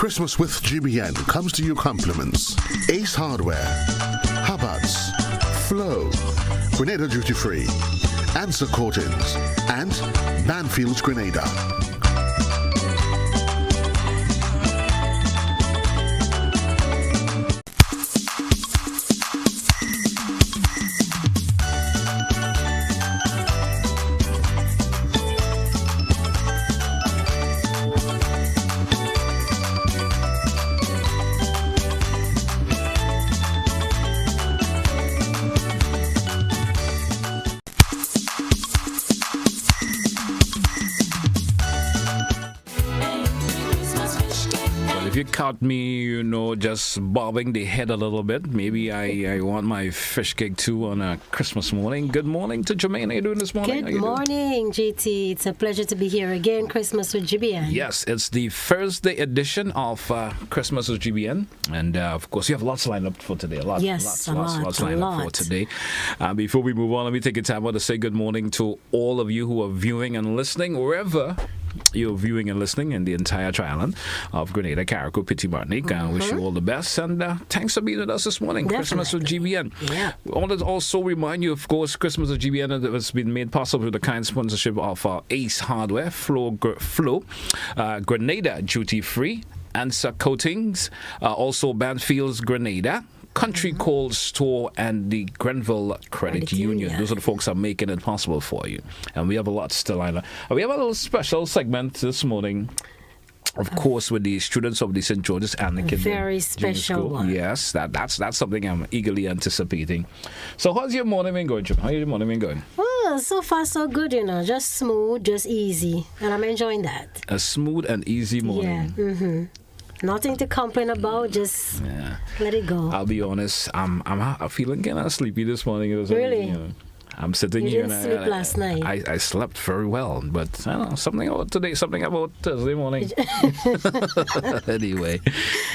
Christmas with GBN comes to you compliments. Ace Hardware, Hubbard's, Flow, Grenada Duty Free, Answer Coatings, and Banfield's Grenada. You caught me, just bobbing the head a little bit. Maybe I want my fish cake too on a Christmas morning. Good morning to Jermaine. How you doing this morning? Good morning, GT. It's a pleasure to be here again. Christmas with GBN. Yes, it's the Thursday edition of Christmas with GBN. And of course, you have lots lined up for today. Lots lined up for today. Before we move on, let me take a time out to say good morning to all of you who are viewing and listening wherever you're viewing and listening in the entire triangle of Grenada, Carriacou, Petit Martinique. I wish you all the best, and thanks for being with us this morning. Definitely. Christmas with GBN. Yeah. I want to also remind you, of course, Christmas with GBN has been made possible with the kind sponsorship of Ace Hardware, Flow, Grenada Duty Free, Answer Coatings, also Banfield's Grenada, Country Cold Store, and the Grenville Credit Union. Those are the folks that are making it possible for you. And we have a lot still lined up. We have a little special segment this morning, of course, with the students of the St. George's Anglican. Very special one. Yes, that's something I'm eagerly anticipating. So how's your morning been going, Jim? How's your morning been going? Well, so far so good, just smooth, just easy. And I'm enjoying that. A smooth and easy morning. Yeah. Nothing to complain about, just let it go. I'll be honest, I'm feeling kind of sleepy this morning. It was really? I'm sitting you here didn't sleep last night. I slept very well, but I don't know, something about today, something about Thursday morning.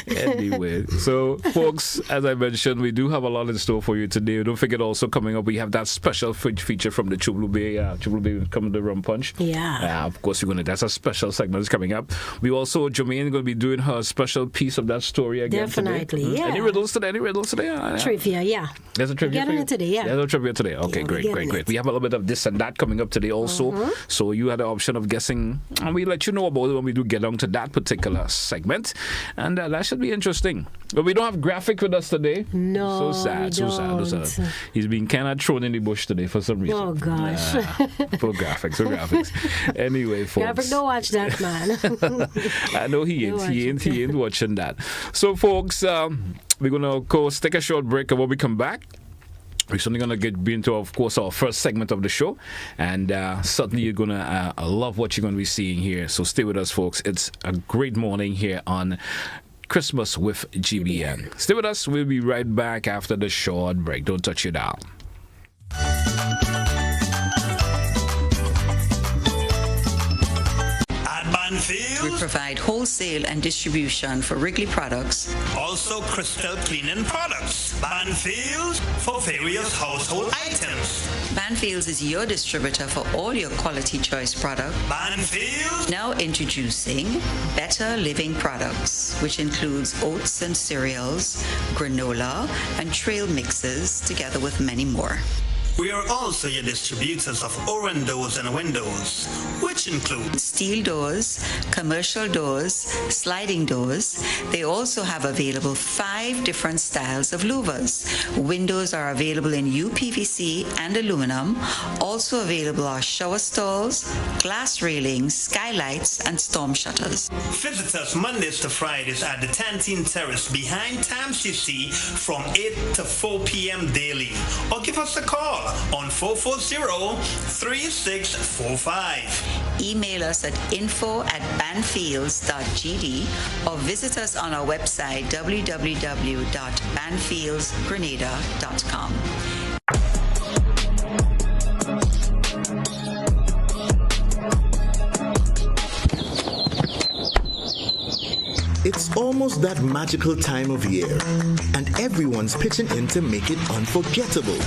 Anyway, so folks, as I mentioned, we do have a lot in store for you today. Don't forget, also coming up, we have that special feature from the Chublu Bay coming to Rum Punch. Yeah. Of course, that's a special segment that's coming up. We also, Jermaine, going to be doing her special piece of that story again Definitely, today. yeah. Any riddles today? Trivia, yeah. There's a trivia Getting it today, yeah. There's a trivia today. Okay, great. We have a little bit of this and that coming up today also. So you had the option of guessing, and we let you know about it when we do get on to that particular segment. And that should be interesting. But we don't have Graphic with us today. No, so sad. He's been kind of thrown in the bush today for some reason. Oh, gosh. For graphics. Anyway, folks. Graphic, don't watch that, man. I know he ain't watching that. So, folks, we're going to, of course, take a short break, and when we come back, we're certainly going to be into, of course, our first segment of the show. And certainly you're going to love what you're going to be seeing here. So stay with us, folks. It's a great morning here on Christmas with GBN. Stay with us. We'll be right back after the short break. Don't touch your dial. We provide wholesale and distribution for Wrigley products. Also crystal cleaning products. Banfields for various household items. Banfields is your distributor for all your quality choice products. Banfields. Now introducing Better Living products, which includes oats and cereals, granola, and trail mixes, together with many more. We are also your distributors of Oran doors and windows, which include steel doors, commercial doors, sliding doors. They also have available 5 different styles of louvers. Windows are available in UPVC and aluminum. Also available are shower stalls, glass railings, skylights, and storm shutters. Visit us Mondays to Fridays at the Tantin Terrace behind Tam CC from 8 to 4 p.m. daily, or give us a call on 440-3645. Email us at info@banfields.gd or visit us on our website www.banfieldsgrenada.com. It's almost that magical time of year, and everyone's pitching in to make it unforgettable.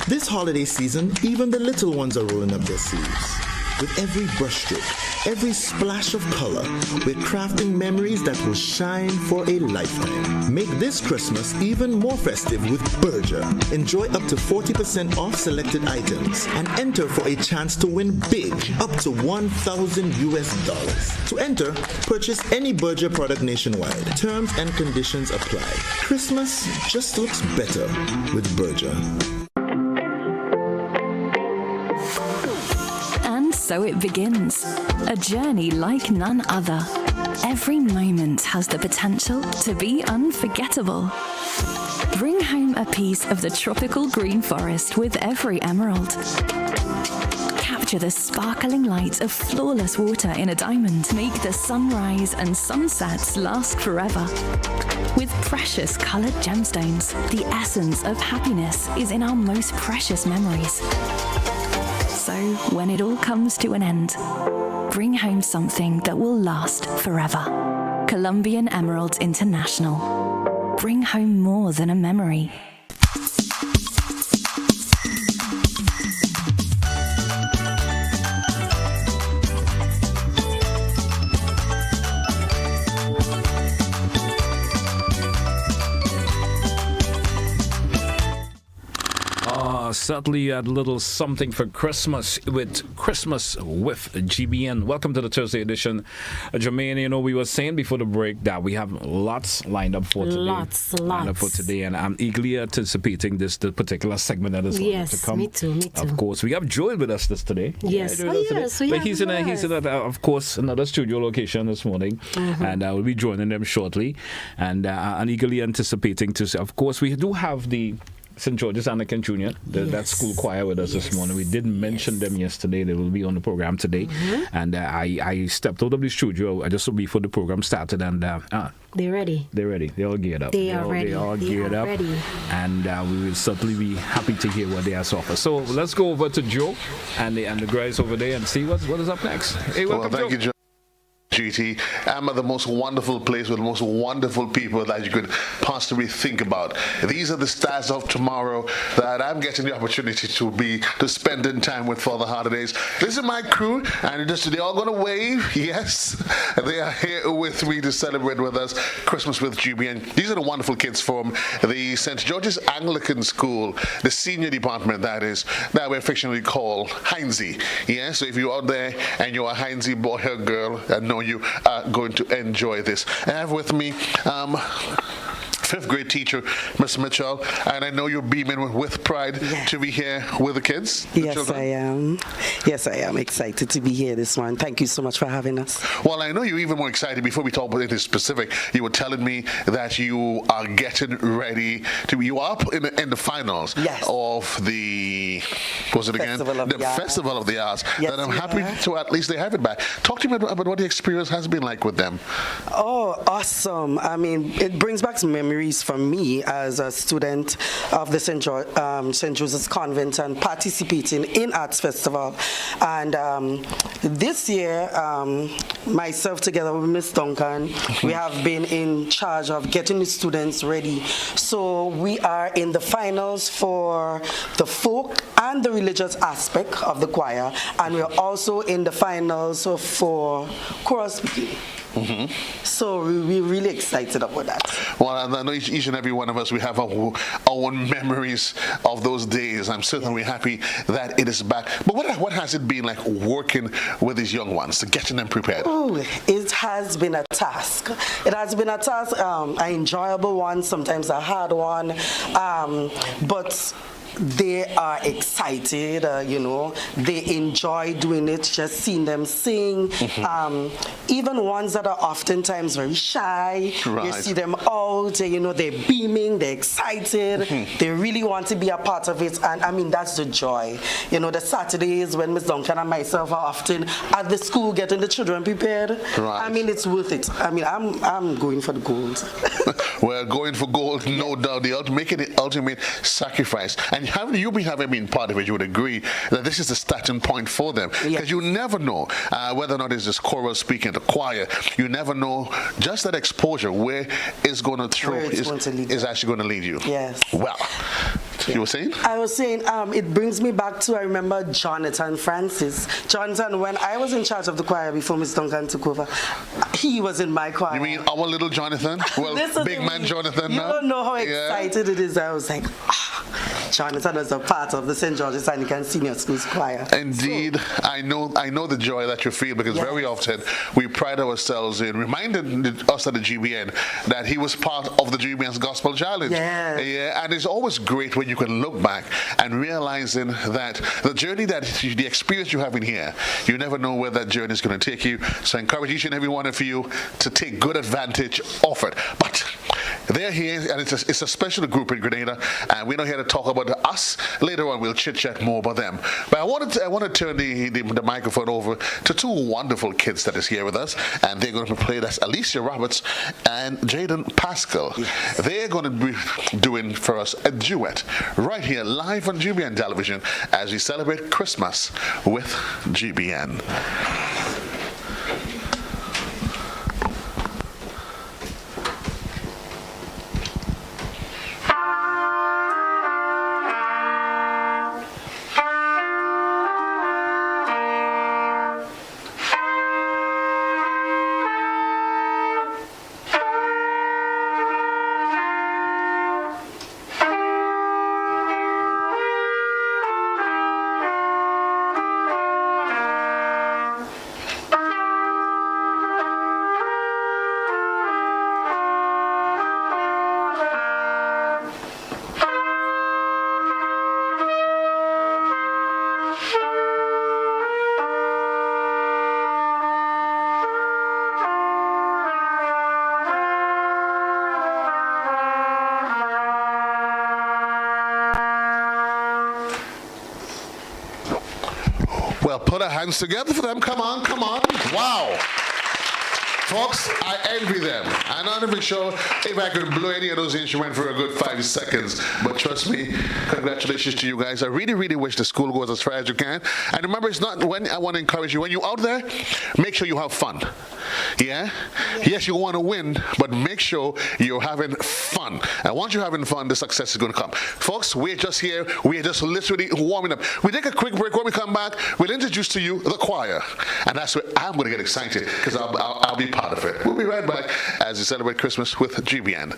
This holiday season, even the little ones are rolling up their sleeves. With every brushstroke, every splash of color, we're crafting memories that will shine for a lifetime. Make this Christmas even more festive with Berger. Enjoy up to 40% off selected items and enter for a chance to win big, up to $1,000. To enter, purchase any Berger product nationwide. Terms and conditions apply. Christmas just looks better with Berger. So it begins, a journey like none other. Every moment has the potential to be unforgettable. Bring home a piece of the tropical green forest with every emerald. Capture the sparkling light of flawless water in a diamond. Make the sunrise and sunsets last forever. With precious colored gemstones, the essence of happiness is in our most precious memories. So, when it all comes to an end, bring home something that will last forever. Colombian Emeralds International. Bring home more than a memory. Certainly a little something for Christmas with GBN. Welcome to the Thursday edition. Jermaine, you know, we were saying before the break that we have lots lined up for today. Lots. Lined up for today, and I'm eagerly anticipating the particular segment that is going to come. Me too. Of course, we have Joel with us today. Yes, but he's in of course, another studio location this morning, and I will be joining them shortly. And I'm eagerly anticipating to see. Of course, we do have the St. George's Anglican Junior, that school choir with us this morning. We did mention them yesterday. They will be on the program today. And I stepped out of the studio just before the program started, and they're ready. They're ready. They're all geared up. They are ready. They are geared up. Ready. And we will certainly be happy to hear what they have to offer. So let's go over to Joe and the guys over there and see what is up next. Hey, welcome, thank you, Joe. GT. I'm at the most wonderful place with the most wonderful people that you could possibly think about. These are the stars of tomorrow that I'm getting the opportunity to spend in time with for the holidays. This is my crew, and they're all going to wave. Yes, they are here with me to celebrate with us Christmas with GBN. These are the wonderful kids from the St. George's Anglican School, the senior department that we affectionately call Heinzie. Yeah, so if you're out there and you're a Heinzie boy or girl, I know you are going to enjoy this. I have with me fifth grade teacher, Miss Mitchell, and I know you're beaming with pride to be here with the kids. Yes, I am. Yes, I am excited to be here this morning. Thank you so much for having us. Well, I know you're even more excited. Before we talk about anything specific, you were telling me that you are getting ready to be. You are up in the finals of the Festival of the Arts. Yes, and I'm happy to at least they have it back. Talk to me about what the experience has been like with them. Oh, awesome! I mean, it brings back some memories for me as a student of the St. Joseph's Convent and participating in Arts Festival. And this year, myself together with Miss Duncan, we have been in charge of getting the students ready. So we are in the finals for the folk and the religious aspect of the choir, and we're also in the finals for choral speaking. So we're really excited about that. Well, I know each and every one of us, we have our own memories of those days. I'm certainly happy that it is back. But what has it been like working with these young ones, getting them prepared? Oh, it has been a task. It has been a task, an enjoyable one, sometimes a hard one, but they are excited, they enjoy doing it, just seeing them sing. Even ones that are oftentimes very shy, you see them out, they're beaming, they're excited, they really want to be a part of it, and I mean, that's the joy. The Saturdays when Ms. Duncan and myself are often at the school getting the children prepared, I mean, it's worth it. I mean, I'm going for the gold. We're going for gold, no doubt, making the ultimate sacrifice. And you having been part of it, you would agree that this is the starting point for them. Because you never know whether or not it's this choral speaking, the choir, you never know just that exposure, where it's going to throw, is actually going to lead you. Yes. Well, You were saying? I was saying, it brings me back to, I remember Jonathan Francis. Jonathan, when I was in charge of the choir before Miss Duncan took over, he was in my choir. You mean our little Jonathan? Well, big man Jonathan you now? don't know how excited it is. I was like, Jonathan was a part of the St. George's Anglican Senior Schools choir. Indeed, so, I know the joy that you feel, because very often we pride ourselves in reminding us at the GBN that he was part of the GBN's Gospel Challenge. Yeah, and it's always great when you can look back and realizing that the journey, the experience you have in here, you never know where that journey is going to take you. So I encourage each and every one of you to take good advantage of it. But they're here, and it's a special group in Grenada, and we're not here to talk about us. Later on, we'll chit-chat more about them. But I want to turn the microphone over to two wonderful kids that is here with us, and they're going to be played as Alicia Roberts and Jaden Pascal. Yes. They're going to be doing for us a duet right here live on GBN television as we celebrate Christmas with GBN. Well, put our hands together for them. Come on, come on. Wow. Folks, I envy them. I'm not even sure if I could blow any of those instruments for a good 5 seconds. But trust me, congratulations to you guys. I really, really wish the school goes as far as you can. And remember, it's not when I want to encourage you. When you're out there, make sure you have fun. Yeah? Yes, you want to win, but make sure you're having fun. And once you're having fun, the success is going to come. Folks, we're just here. We're just literally warming up. We take a quick break. When we come back, we'll introduce to you the choir. And that's where I'm going to get excited, because I'll be part of it. We'll be right back as we celebrate Christmas with GBN.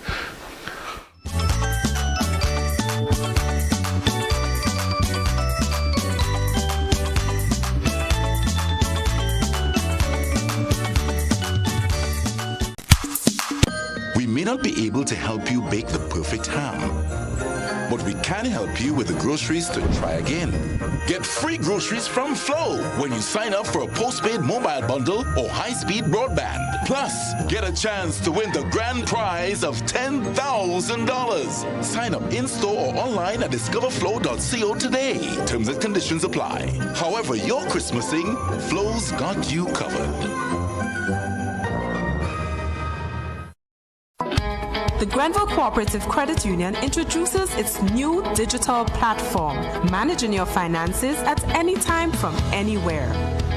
We may not be able to help you bake the perfect ham, but we can help you with the groceries to try again. Get free groceries from Flow when you sign up for a postpaid mobile bundle or high-speed broadband. Plus, get a chance to win the grand prize of $10,000. Sign up in-store or online at discoverflow.co today. Terms and conditions apply. However you're Christmasing, Flow's got you covered. The Grenville Cooperative Credit Union introduces its new digital platform, managing your finances at any time from anywhere.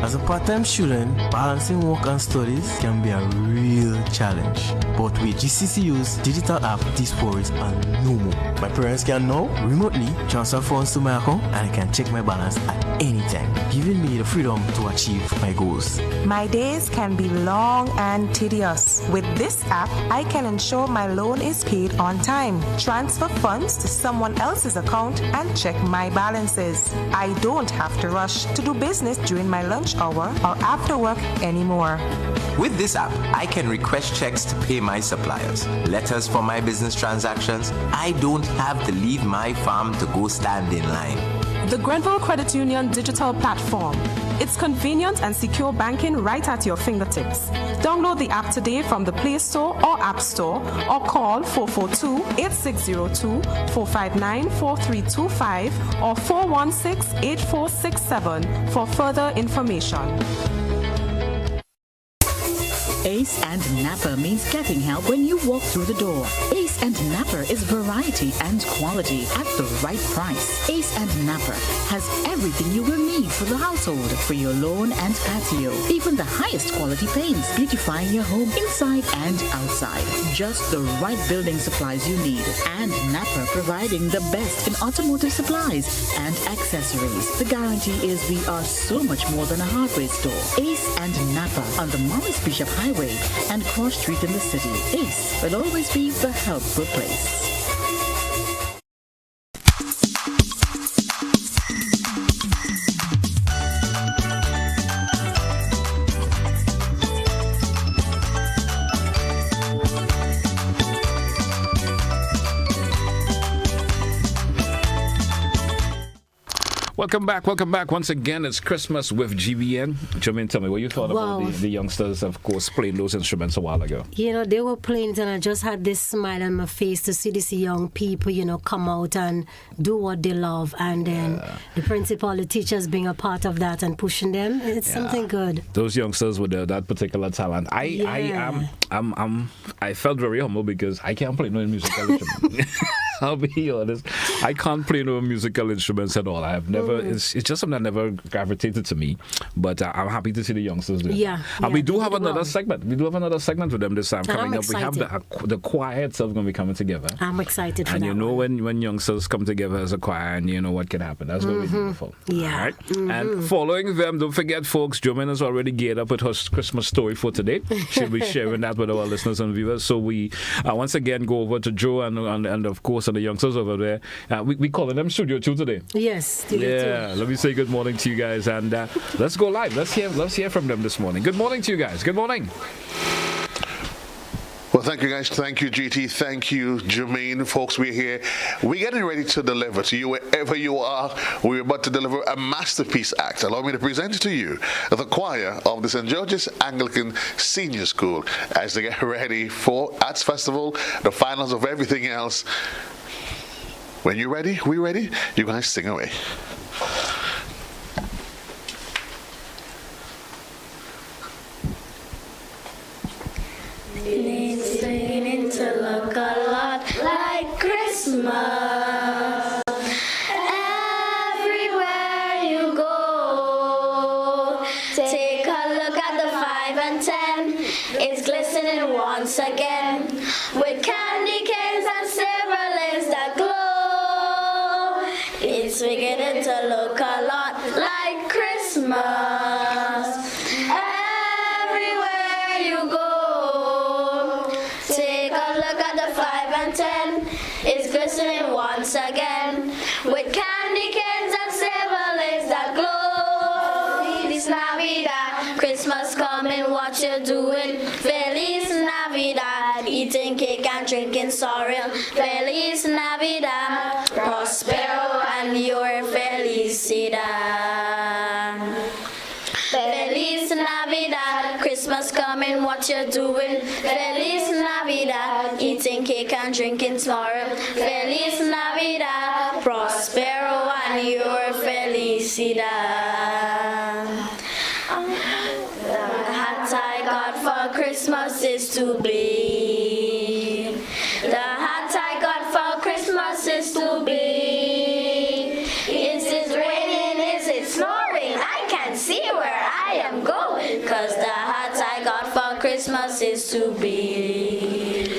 As a part-time student, balancing work and studies can be a real challenge. But with GCCU's digital app, these worries are no more. My parents can now remotely transfer funds to my account, and I can check my balance at any time, giving me the freedom to achieve my goals. My days can be long and tedious. With this app, I can ensure my loan is paid on time, transfer funds to someone else's account, and check my balances. I don't have to rush to do business during my lunch hour or after work anymore. With this app, I can request checks to pay my suppliers, letters for my business transactions. I don't have to leave my farm to go stand in line. The Grenville Credit Union digital platform. It's convenient and secure banking right at your fingertips. Download the app today from the Play Store or App Store, or call 442-8602, 459-4325, or 416-8467 for further information. Ace and Napper means getting help when you walk through the door. Ace and Napper is variety and quality at the right price. Ace and Napper has everything you will need for the household, for your lawn and patio. Even the highest quality paints, beautifying your home inside and outside. Just the right building supplies you need. And Napper providing the best in automotive supplies and accessories. The guarantee is we are so much more than a hardware store. Ace and Napper on the Morris Bishop Highway and Cross Street in the city. Ace will always be the helpful place. Welcome back. Once again, it's Christmas with GBN. Jermaine, tell me what you thought about the youngsters, of course, playing those instruments a while ago. You know, they were playing it and I just had this smile on my face to see these young people, you know, come out and do what they love. And then the principal, the teachers being a part of that and pushing them. It's something good. Those youngsters with that particular talent. I felt very humble because I can't play no musical instrument. I'll be honest. I can't play no musical instruments at all. I have never. It's just something that never gravitated to me. But I'm happy to see the youngsters doing it. And we do have another segment. We do have another segment with them this time coming up. We have the choir itself going to be coming together. I'm excited for and that. And you know when youngsters come together as a choir, and you know what can happen. That's really beautiful. Yeah. All right? And following them, don't forget, folks, Jermaine has already geared up with her Christmas story for today. She'll be sharing that with our listeners and viewers. So we once again go over to Joe and of course, and the youngsters over there. We calling them Studio 2 today. Yes, Studio 2. Let me say good morning to you guys, and let's go live. Let's hear from them this morning. Good morning to you guys. Good morning. Well, thank you, guys. Thank you, GT. Thank you, Jermaine. Folks, we're here. We're getting ready to deliver to you wherever you are. We're about to deliver a masterpiece act. Allow me to present to you the choir of the St. George's Anglican Senior School as they get ready for Arts Festival, the finals of everything else. When you're ready, we're ready. You guys sing away. It's beginning to look a lot like Christmas. Everywhere you go, take a look at the 5 and 10. It's glistening once again with candy canes and silver lanes that glow. It's beginning to look a lot like Christmas. Everywhere you go, take a look at the 5 and 10. It's glistening once again with candy canes and silver lanes that glow. Feliz Navidad, Christmas coming, what you doing? Feliz Navidad, eating cake and drinking sorrel. Feliz Navidad, prospero and your felicidad. Feliz Navidad, Christmas coming, what you doing? Feliz Navidad, eating cake and drinking sorrel. Feliz Navidad, prospero and your felicidad. The hat I got for Christmas is too big. The hat I got for Christmas is too big. Is it raining? Is it snowing? I can't see where I am going, 'cause the hat I got for Christmas is too big.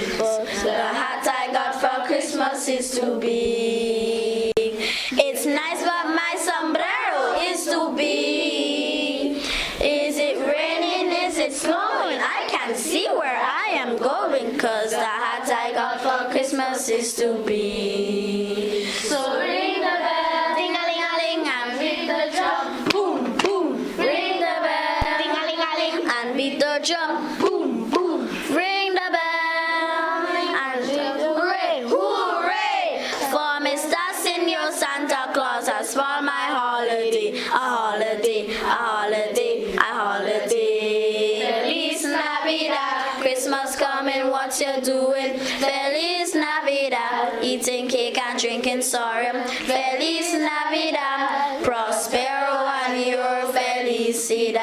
The hat I got for Christmas is too big. It's nice, but my sombrero is too big. Is it raining? Is it snowing? I can't see where I am going, 'cause the hat I got for Christmas is too big. So ring the bell, ding-a-ling-a-ling, and beat the drum, boom, boom. Ring the bell, ding-a-ling-a-ling, and beat the drum, boom, boom. Ring the bell, and hooray, hooray, for Mr. Senior Santa Claus has spoiled my holiday, a holiday, a holiday, a holiday. Feliz Navidad, Christmas coming, what you doing? Feliz Navidad, eating cake and drinking sorrel. Feliz Navidad, prospero and your felicidad.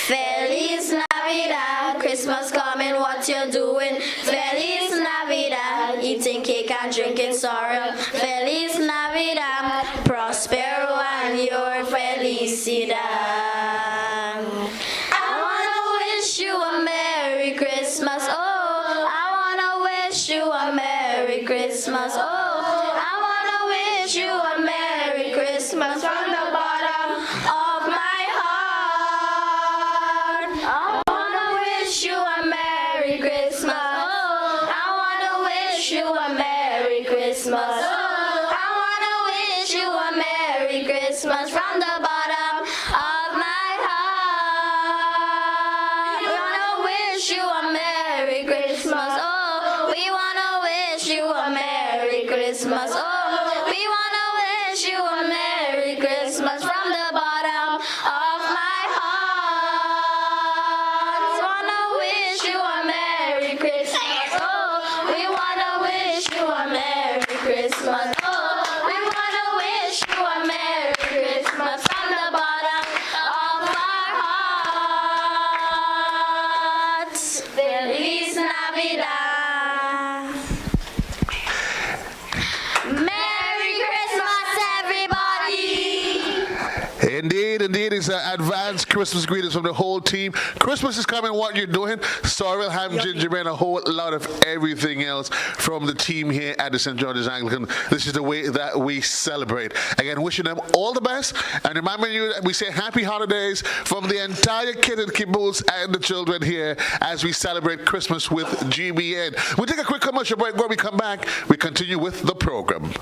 Feliz Christmas coming, what you doing? Feliz Navidad, eating cake and drinking sorrel. Feliz Navidad, prospero and your felicidad. I wanna wish you a Merry Christmas. Oh, I wanna wish you a Merry Christmas. Oh, I wanna wish you a Merry Christmas from the bottom of my heart. I wanna wish you a Merry Christmas. Oh, I wanna wish you a Merry Christmas. Oh, I wanna wish you a Merry Christmas from the bottom of my heart. We wanna wish you a Merry Christmas. Oh, we wanna wish you a Merry Christmas. Oh, we wanna wish you a Merry Christmas from the bottom of my heart. We wanna wish you a Merry Christmas. Oh, we wanna wish you a Merry Christmas. Oh, we wanna wish you a Merry Christmas from the bottom of our hearts. Feliz Navidad. Merry Christmas, everybody. Indeed, it's an advanced Christmas greetings from the whole team. Christmas is coming, what you're doing. Sorrel, ham, ginger, and a whole lot of everything else from the team here at the St. George's Anglican. This is the way that we celebrate. Again, wishing them all the best and reminding you that we say happy holidays from the entire kid and caboose and the children here as we celebrate Christmas with GBN. We'll take a quick commercial break. When we come back, we continue with the program.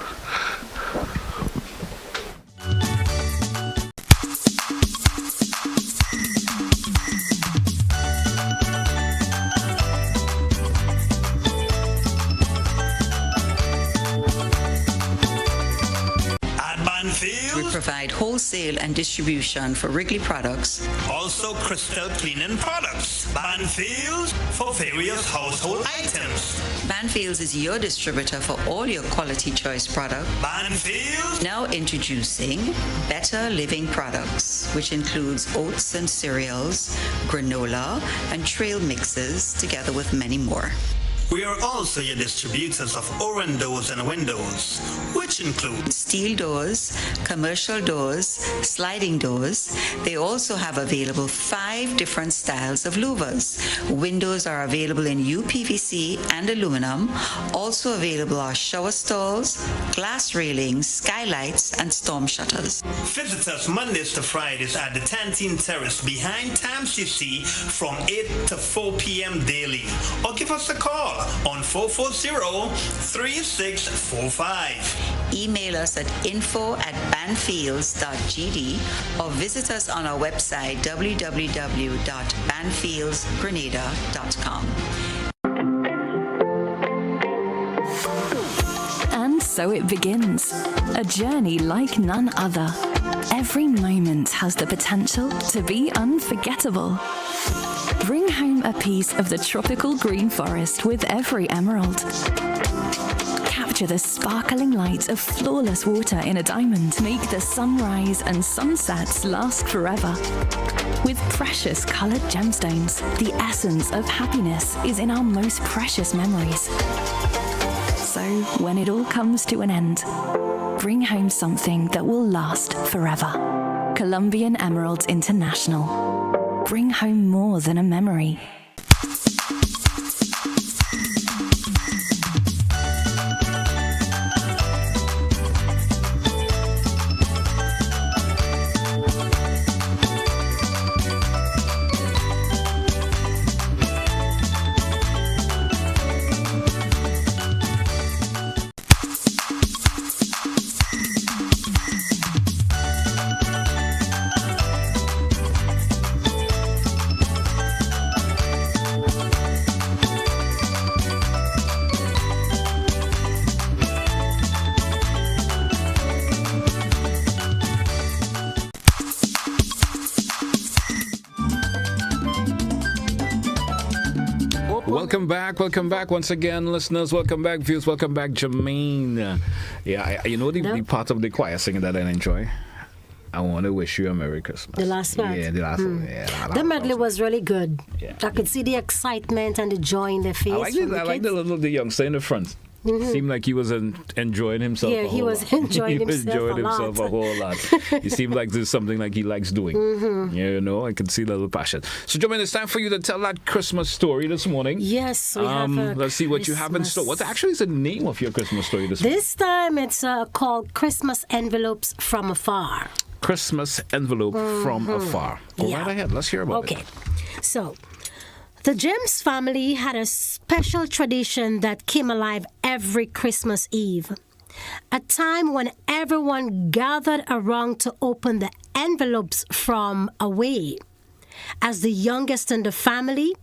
We provide wholesale and distribution for Wrigley products. Also crystal cleaning products. Banfields for various household items. Banfields is your distributor for all your quality choice products. Banfields. Now introducing Better Living products, which includes oats and cereals, granola, and trail mixes, together with many more. We are also your distributors of Oran doors and windows, which include steel doors, commercial doors, sliding doors. They also have available 5 different styles of louvers. Windows are available in UPVC and aluminum. Also available are shower stalls, glass railings, skylights, and storm shutters. Visit us Mondays to Fridays at the 10th Terrace behind TAMCC from 8 to 4 p.m. daily, or give us a call on 440-3645. Email us at info@banfields.gd or visit us on our website www.banfieldsgrenada.com. And so it begins. A journey like none other. Every moment has the potential to be unforgettable. Bring home a piece of the tropical green forest with every emerald. Capture the sparkling light of flawless water in a diamond. Make the sunrise and sunsets last forever. With precious colored gemstones, the essence of happiness is in our most precious memories. So, when it all comes to an end, bring home something that will last forever. Colombian Emeralds International. Bring home more than a memory. Welcome back once again, listeners. Welcome back, viewers. Welcome back, Jermaine. The part of the choir singing that I enjoy. I want to wish you a Merry Christmas. The last part? Yeah, the last one. Yeah, the medley was really good. Yeah. I could see the excitement and the joy in their face. I like the youngster in the front. Seemed like he was enjoying himself. Yeah, he was enjoying himself a whole lot. He seemed like this is something like he likes doing. You know, I can see the little passion. So, Jermaine, it's time for you to tell that Christmas story this morning. Yes, we have let's see what you have in store. What actually is the name of your Christmas story this morning? This time it's called Christmas Envelopes from Afar. Christmas Envelope from Afar. Go right ahead. Let's hear about it. Okay. So, the James family had a special tradition that came alive every Christmas Eve, a time when everyone gathered around to open the envelopes from away. As the youngest in the family,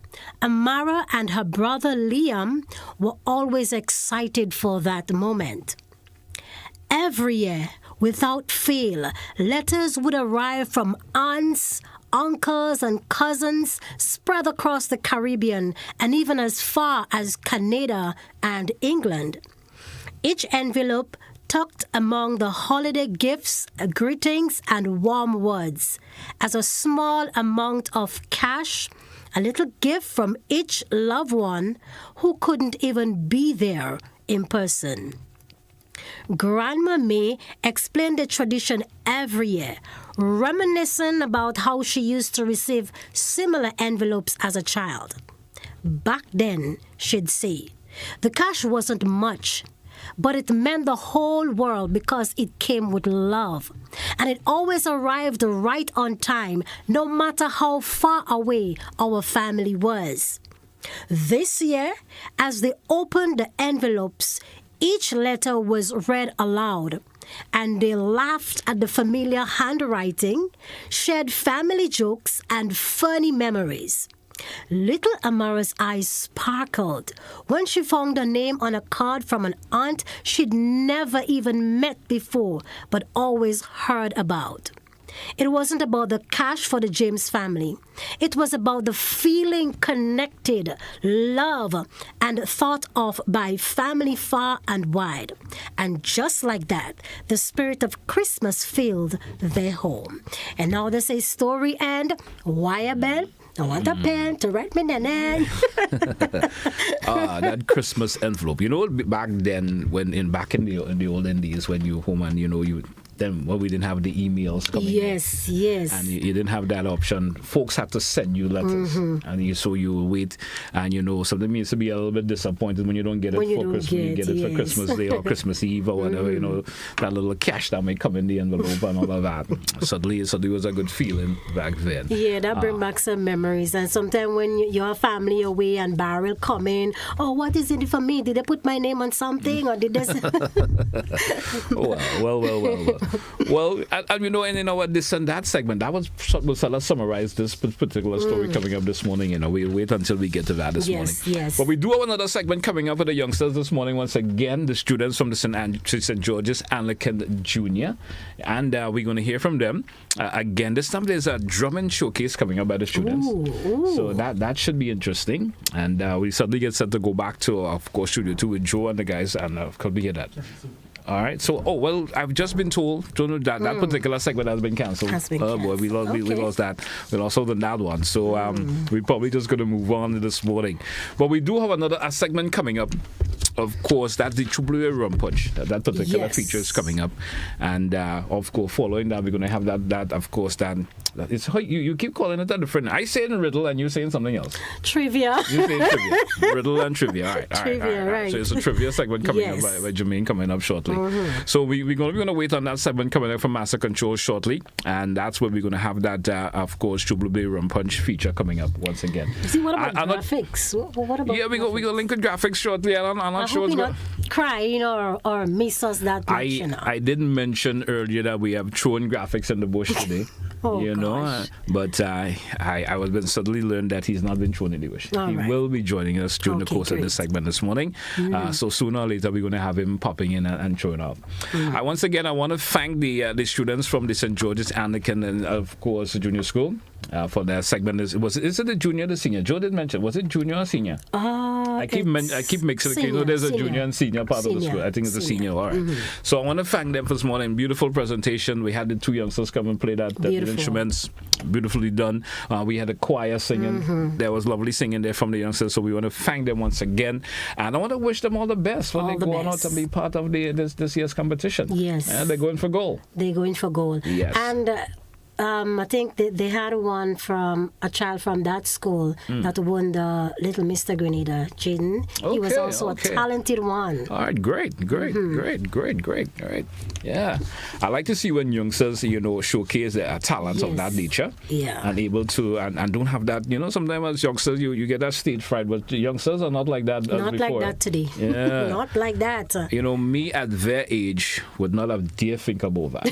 Amara and her brother Liam were always excited for that moment. Every year, without fail, letters would arrive from aunts, uncles and cousins spread across the Caribbean and even as far as Canada and England. Each envelope tucked among the holiday gifts, greetings and warm words as a small amount of cash, a little gift from each loved one who couldn't even be there in person. Grandma May explained the tradition every year, reminiscing about how she used to receive similar envelopes as a child. Back then, she'd say, the cash wasn't much, but it meant the whole world because it came with love. And it always arrived right on time, no matter how far away our family was. This year, as they opened the envelopes, each letter was read aloud, and they laughed at the familiar handwriting, shared family jokes and funny memories. Little Amara's eyes sparkled when she found a name on a card from an aunt she'd never even met before, but always heard about. It wasn't about the cash for the James family. It was about the feeling connected, loved, and thought of by family far and wide. And just like that, the spirit of Christmas filled their home. And now there's a story and wire bell. I want a pen to write me name. That Christmas envelope. You know, back then, back in the olden days, when you home and then we didn't have the emails coming yes and you didn't have that option. Folks had to send you letters, and so you wait, and something means to be a little bit disappointed when you don't get it for Christmas. You get it for Christmas Day or Christmas Eve or whatever. That little cash that may come in the envelope and all of that. Suddenly it was a good feeling back then. Yeah, that brings back some memories. And sometimes when your family away and barrel come in, oh, what is in it for me? Did they put my name on something or did they? Well, and in our this and that segment, that was sort of summarize this particular story coming up this morning. We'll wait until we get to that this morning. Yes. But we do have another segment coming up with the youngsters this morning. Once again, the students from the St. George's Anglican Junior, and we're going to hear from them again. This time there's a drumming showcase coming up by the students, so that should be interesting. And we suddenly get set to go back to, of course, Studio 2 with Joe and the guys, and could we hear that? All right. So, I've just been told that that particular segment has been cancelled. Oh boy, we lost that. We lost out on that one. So we're probably just going to move on this morning. But we do have another segment coming up. Of course, that's the Chublue Rum Punch. That particular feature is coming up, and of course, following that, we're going to have that. Of course, that it's you keep calling it a different. I say it in riddle, and you're saying something else. Trivia. You say trivia, riddle and trivia. All right. Trivia, right. So it's a trivia segment coming up by Jermaine coming up shortly. So we're going to wait on that segment coming up from Master Control shortly, and that's where we're going to have that. Of course, Chublue Rum Punch feature coming up once again. See, what about graphics? What about? Yeah, we go link with graphics shortly. I'm not sure what's going. Cry, or miss us that much. I didn't mention earlier that we have thrown graphics in the bush today. But I was been suddenly learned that he's not been thrown in the bush. He will be joining us during the course of this segment this morning. So sooner or later we're going to have him popping in and showing up. Once again, I want to thank the students from the St. George's Anglican and of course the junior school for their segment. Is it the junior or the senior? Joe did mention. Was it junior or senior? I keep mixing. Senior, there's a senior. junior and senior part of the school. I think it's a senior. All right. So I want to thank them for this morning. Beautiful presentation. We had the two youngsters come and play the instruments. Beautifully done. We had a choir singing. There was lovely singing there from the youngsters. So we want to thank them once again, and I want to wish them all the best when they go on out to be part of this year's competition. Yes, they're going for gold. They're going for gold. Yes, and. I think they had one from a child from that school that won the Little Mr. Grenada, Jaden. He was also a talented one. All right, great. All right. Yeah. I like to see when youngsters, showcase their talents of that nature. Yeah. And able to, and don't have that, sometimes as youngsters, you get that stage fright, but the youngsters are not like that Not before. like that today. Yeah. Not like that. Me at their age would not have dare think about that.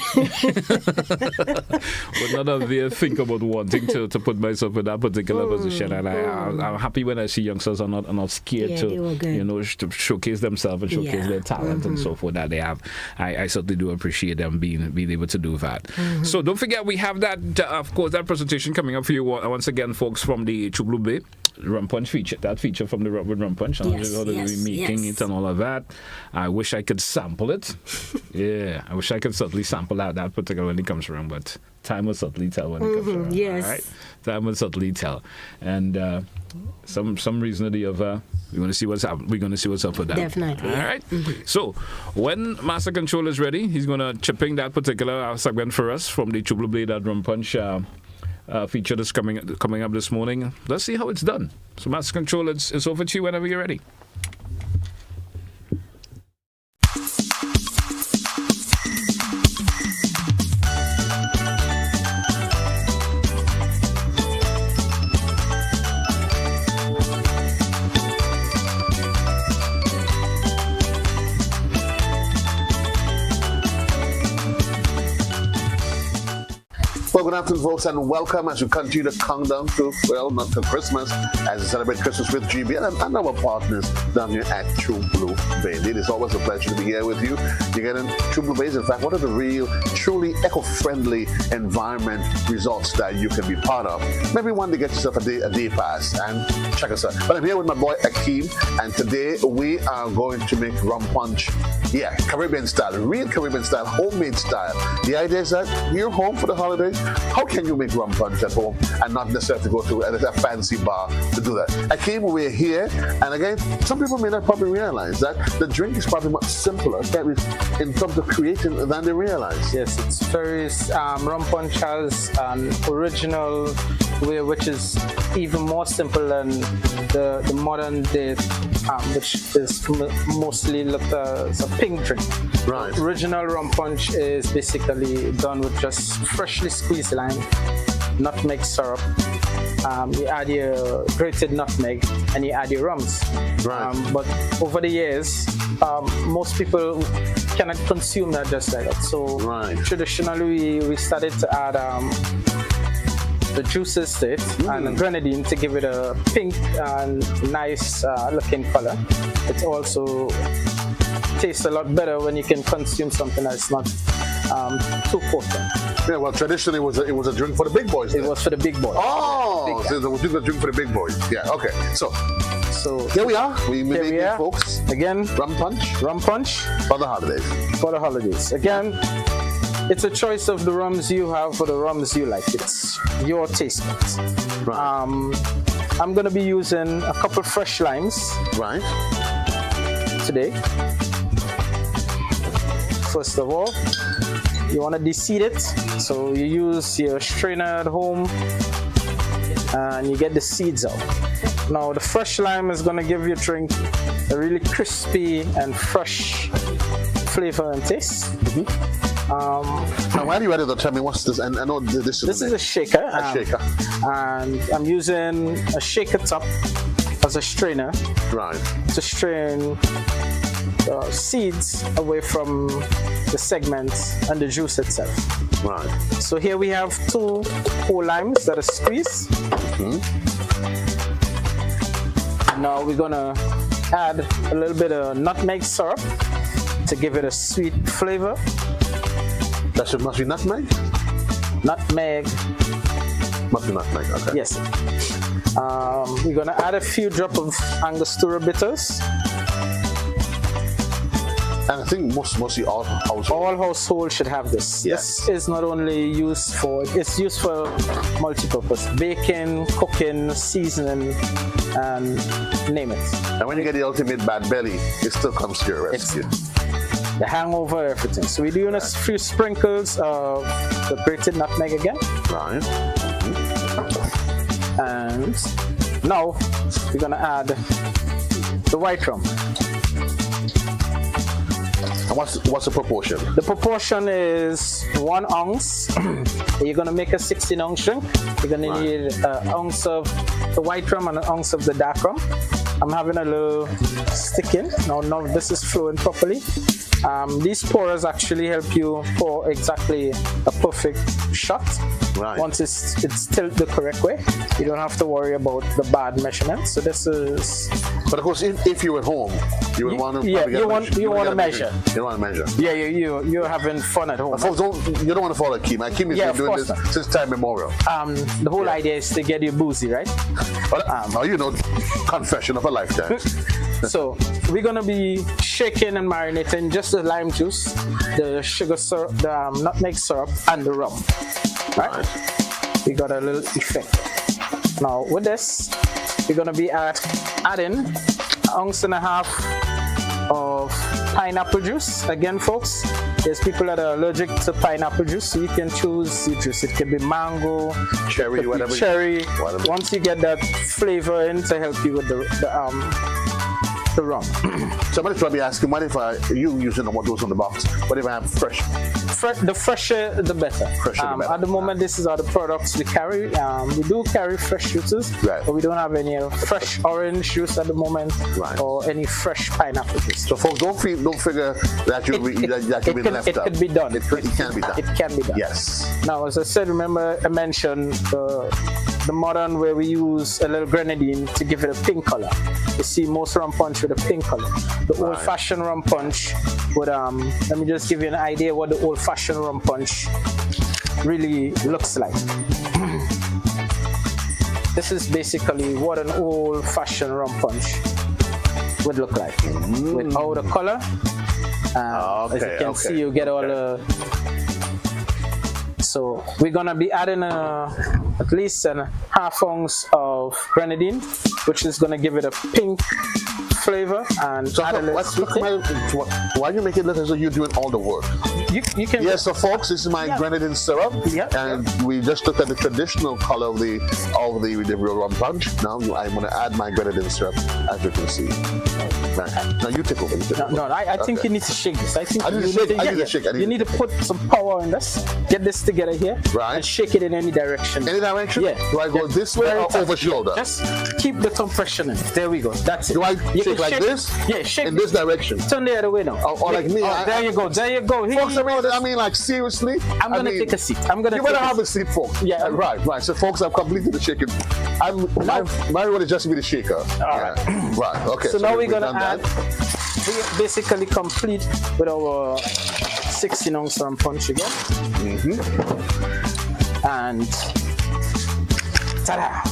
Would not have dare think about wanting to put myself in that particular position. And I'm happy when I see youngsters are not scared to showcase themselves and showcase their talent and so forth that they have. I certainly do appreciate them being able to do that. So don't forget, we have that, of course, that presentation coming up for you once again, folks, from the Chublu Bay Rum Punch feature. That feature from the Rum Punch. How they're making it and all of that. I wish I could sample it. Yeah, I wish I could certainly sample out that particular when it comes around, but time will certainly tell when it comes around. Yes. All right? Time will certainly tell. And some reason or the other, we're going to see what's up. We're going to see what's up with that. Definitely. All right. So when Master Control is ready, he's going to chip in that particular segment for us from the Chublu Blade at Rum Punch feature that's coming up this morning. Let's see how it's done. So Master Control, it's over to you whenever you're ready. Well, good afternoon, folks, and welcome as we continue to count down to, not to Christmas, as we celebrate Christmas with GBN and our partners down here at Chublu Bay. It is always a pleasure to be here with you. You're getting Chublu Bay is, in fact, one of the real, truly eco-friendly environment resorts that you can be part of. Maybe one day get yourself a day pass and check us out. But I'm here with my boy Akeem, and today we are going to make rum punch, Caribbean style, real Caribbean style, homemade style. The idea is that you're home for the holidays. How can you make rum punch at home and not necessarily go to a fancy bar to do that? Akeem, we're here, and again, some people may not probably realize that the drink is probably much simpler in terms of creating than they realize. Yes, it's very, rum punch has an original way which is even more simple than the modern day, which is mostly looked as a pink drink. Right. Original rum punch is basically done with just freshly squeezed lime, nutmeg syrup. You add your grated nutmeg and you add your rums. Right. But over the years, most people cannot consume that just like that. So traditionally, we started to add the juices to it and grenadine to give it a pink and nice looking color. It also tastes a lot better when you can consume something that's not too potent. Yeah, well, traditionally it was a drink for the big boys. It was for the big boys. Oh, so it was a drink for the big boys. Yeah, okay. So here we are. We made it, folks. Again, rum punch for the holidays. For the holidays. Again, it's a choice of the rums you have for the rums you like. It's your taste buds. Right. I'm going to be using a couple fresh limes. Right. Today. First of all, you want to de-seed it. So you use your strainer at home and you get the seeds out. Now the fresh lime is going to give your drink a really crispy and fresh flavor and taste. Now, while you're ready to tell me what's this, and I know this is a shaker. A shaker. And I'm using a shaker top as a strainer. Right. To strain seeds away from the segments and the juice itself. Right. So here we have 2 whole limes that are squeezed. Now we're gonna add a little bit of nutmeg syrup to give it a sweet flavor. That must be nutmeg? Nutmeg Must be nutmeg, okay. Yes. We're gonna add a few drops of Angostura bitters. And I think mostly all households should have this. Yes. This is not only used for, it's used for multi-purpose, baking, cooking, seasoning, and name it. And when you get the ultimate bad belly, it still comes to your rescue. The hangover, everything. So we're doing a few sprinkles of the grated nutmeg again. Right. And now we're gonna add the white rum. And what's the proportion? The proportion is 1 ounce. You're gonna make a 16-ounce drink. You're gonna need an ounce of the white rum and an ounce of the dark rum. I'm having a little sticking. Now this is flowing properly. These pourers actually help you pour exactly a perfect shot. Right. Once it's tilted the correct way, you don't have to worry about the bad measurement. So this is. But of course, if you're at home, you would want to. Yeah, you want to measure. You want to measure. Yeah, you're having fun at home. Folks, you don't want to follow Kim. Kim has been doing this since time immemorial. The whole idea is to get you boozy, right? Confession of a lifetime. So we're gonna be shaking and marinating just the lime juice, the sugar syrup, the nutmeg syrup, and the rum. Right? We got a little effect. Now with this, we're gonna be adding 1.5 ounces of pineapple juice. Again, folks, there's people that are allergic to pineapple juice, so you can choose citrus. It can be mango, cherry, whatever. Cherry. Once you get that flavor in to help you with the rum. Somebody's probably asking, what if you using what goes on the box? What if I have fresh? The fresher, the better. At the moment, this is all the products we carry. We do carry fresh juices, but we don't have any fresh orange juice at the moment, or any fresh pineapple juice. So, folks, don't figure that you'll be left out. It could be done. It can be done. It can be done. Yes. Now, as I said, remember I mentioned the modern where we use a little grenadine to give it a pink color. You see most rum punch with a pink color. The old-fashioned rum punch would, let me just give you an idea what the old-fashioned rum punch really looks like. This is basically what an old-fashioned rum punch would look like. Without the color, as you can see, you get all the. So we're gonna be adding at least a 1/2 ounce of grenadine, which is gonna give it a pink flavor and add a little sweetness. Why do you make it look as though you're doing all the work? You can. Yes, so folks, this is my grenadine syrup, and we just looked at the traditional color of the real rum punch. Now I'm going to add my grenadine syrup, as you can see. Now you take over. I think you need to shake this. I think I need to shake. You need to put some power in this. Get this together here, and shake it in any direction. Any direction? Yeah. Do I go this way or over shoulder? Just keep the compression in. There we go. That's it. Do I shake like this? Yeah, shake in this direction. Turn the other way now. Or like me. There you go. There you go. Folks, I mean, like seriously. I'm gonna take a seat. You better have a seat, folks. Yeah. Right. So, folks, I've completed the shaking. My role is just to be the shaker. All right. Right. Okay. So now we're gonna add. We're basically complete with our 16-ounce rum punch again. And ta-da!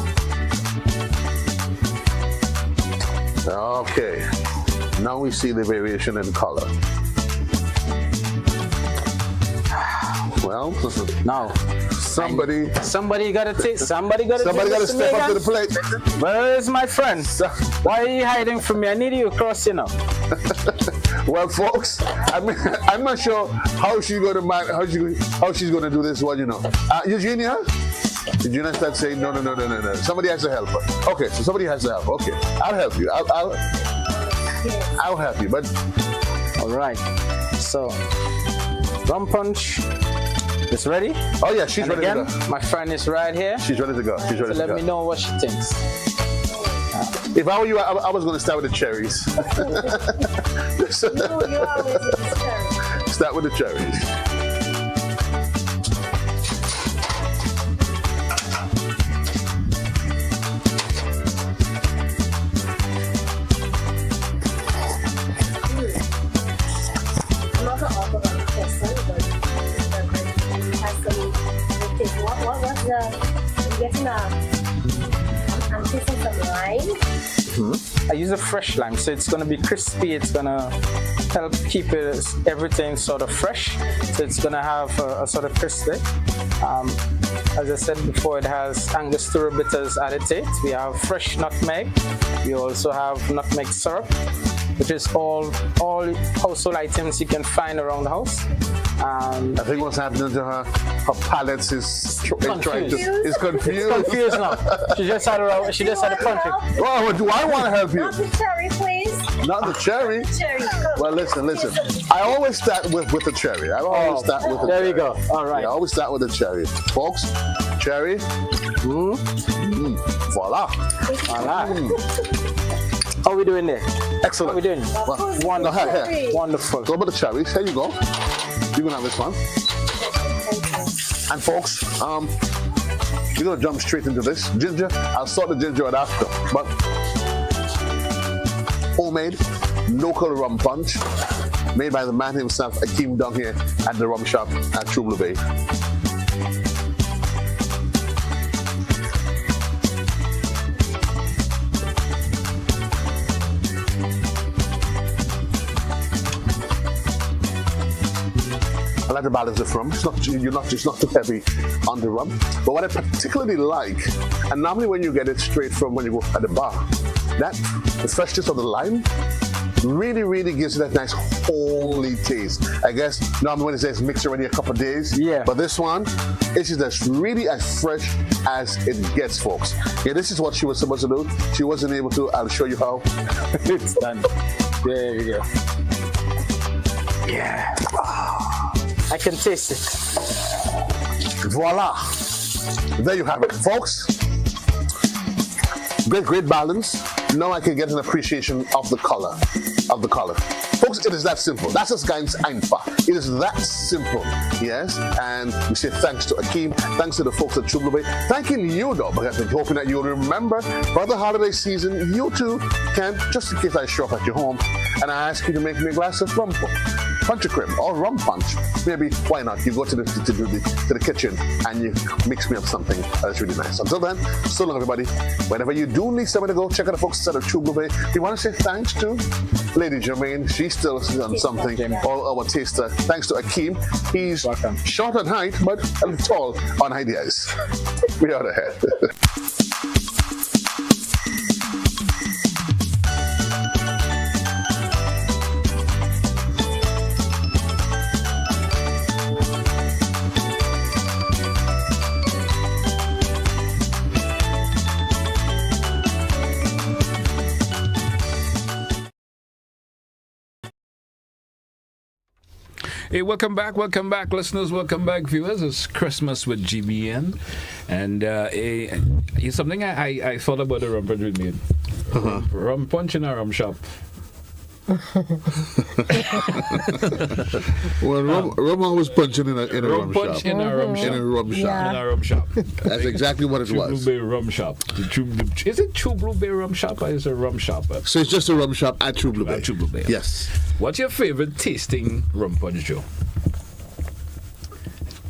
Okay. Now we see the variation in color. Well, now somebody gotta step up to the plate. Where is my friend? Why are you hiding from me? I need you across, Well, folks, I'm not sure how she's gonna do this one, Eugenia starts saying no. Somebody has to help her. Okay, so somebody has to help. Okay, I'll help you. I'll help you. But all right. So rum punch is ready. Oh yeah, she's ready to go. My friend is right here. She's ready to go. Let me know what she thinks. If I were you, I was going to start with the cherries. You always cherries. Start with the cherries. getting I'm tasting some lime. I use a fresh lime, so it's going to be crispy. It's going to help keep everything sort of fresh. So it's going to have a sort of crispy. As I said before, it has Angostura bitters added to it. We have fresh nutmeg. We also have nutmeg syrup, which is all household items you can find around the house. I think what's happening to her palate is confused. It's confused now. She just had a punch. Oh, do I want to help you? Not the cherry, please. Not the cherry? Well, listen. I always start with the cherry. There we go. All right. I always start with the cherry. Folks, cherry. Voila. How are we doing there? Excellent. How are we doing? Wonderful. Here. Wonderful. Go about the cherries. Here you go. You can have this one. And folks, we're gonna jump straight into this. Ginger, I'll sort the ginger out after. But homemade, local rum punch, made by the man himself, Akeem, down here at the rum shop at True Blue Bay. I like to balance it from. It's not too heavy on the rum. But what I particularly like, and normally when you get it straight from when you go at the bar, the freshness of the lime really, really gives you that nice homely taste. I guess normally when it says mix already a couple of days, but this one, it's just really as fresh as it gets, folks. Yeah, this is what she was supposed to do. She wasn't able to. I'll show you how. It's done. There you go. Yeah. I can taste it. Voila. There you have it, folks. Great balance. Now I can get an appreciation of the color. Folks, it is that simple. Das ist ganz einfach. It is that simple. Yes. And we say thanks to Akeem. Thanks to the folks at True Blue Bay. Thanking you, though, because I'm hoping that you'll remember for the holiday season, you too can, just in case I show up at your home, and I ask you to make me a glass of rum punch a crib or rum punch. Maybe, why not? You go to the kitchen and you mix me up something that's really nice. Until then, so long, everybody. Whenever you do need somewhere to go, check out the folks at True Blue Bay. We want to say thanks to Lady Jermaine. She's still done something. Our taster. Thanks to Akeem. He's short on height, but tall on ideas. We are ahead. Hey, welcome back, listeners. Welcome back, viewers. It's Christmas with GBN, and it's something I thought about the rum punch we made. Rum punch in a rum shop. Well, rum always punching in a rum shop. In a rum shop. That's exactly what it was. True Blue Bay Rum Shop. Is it True Blue Bay Rum Shop or is it a rum shop? So it's just a rum shop at True Blue Bay. True Blue Bay. Yes. What's your favorite tasting rum punch, Joe?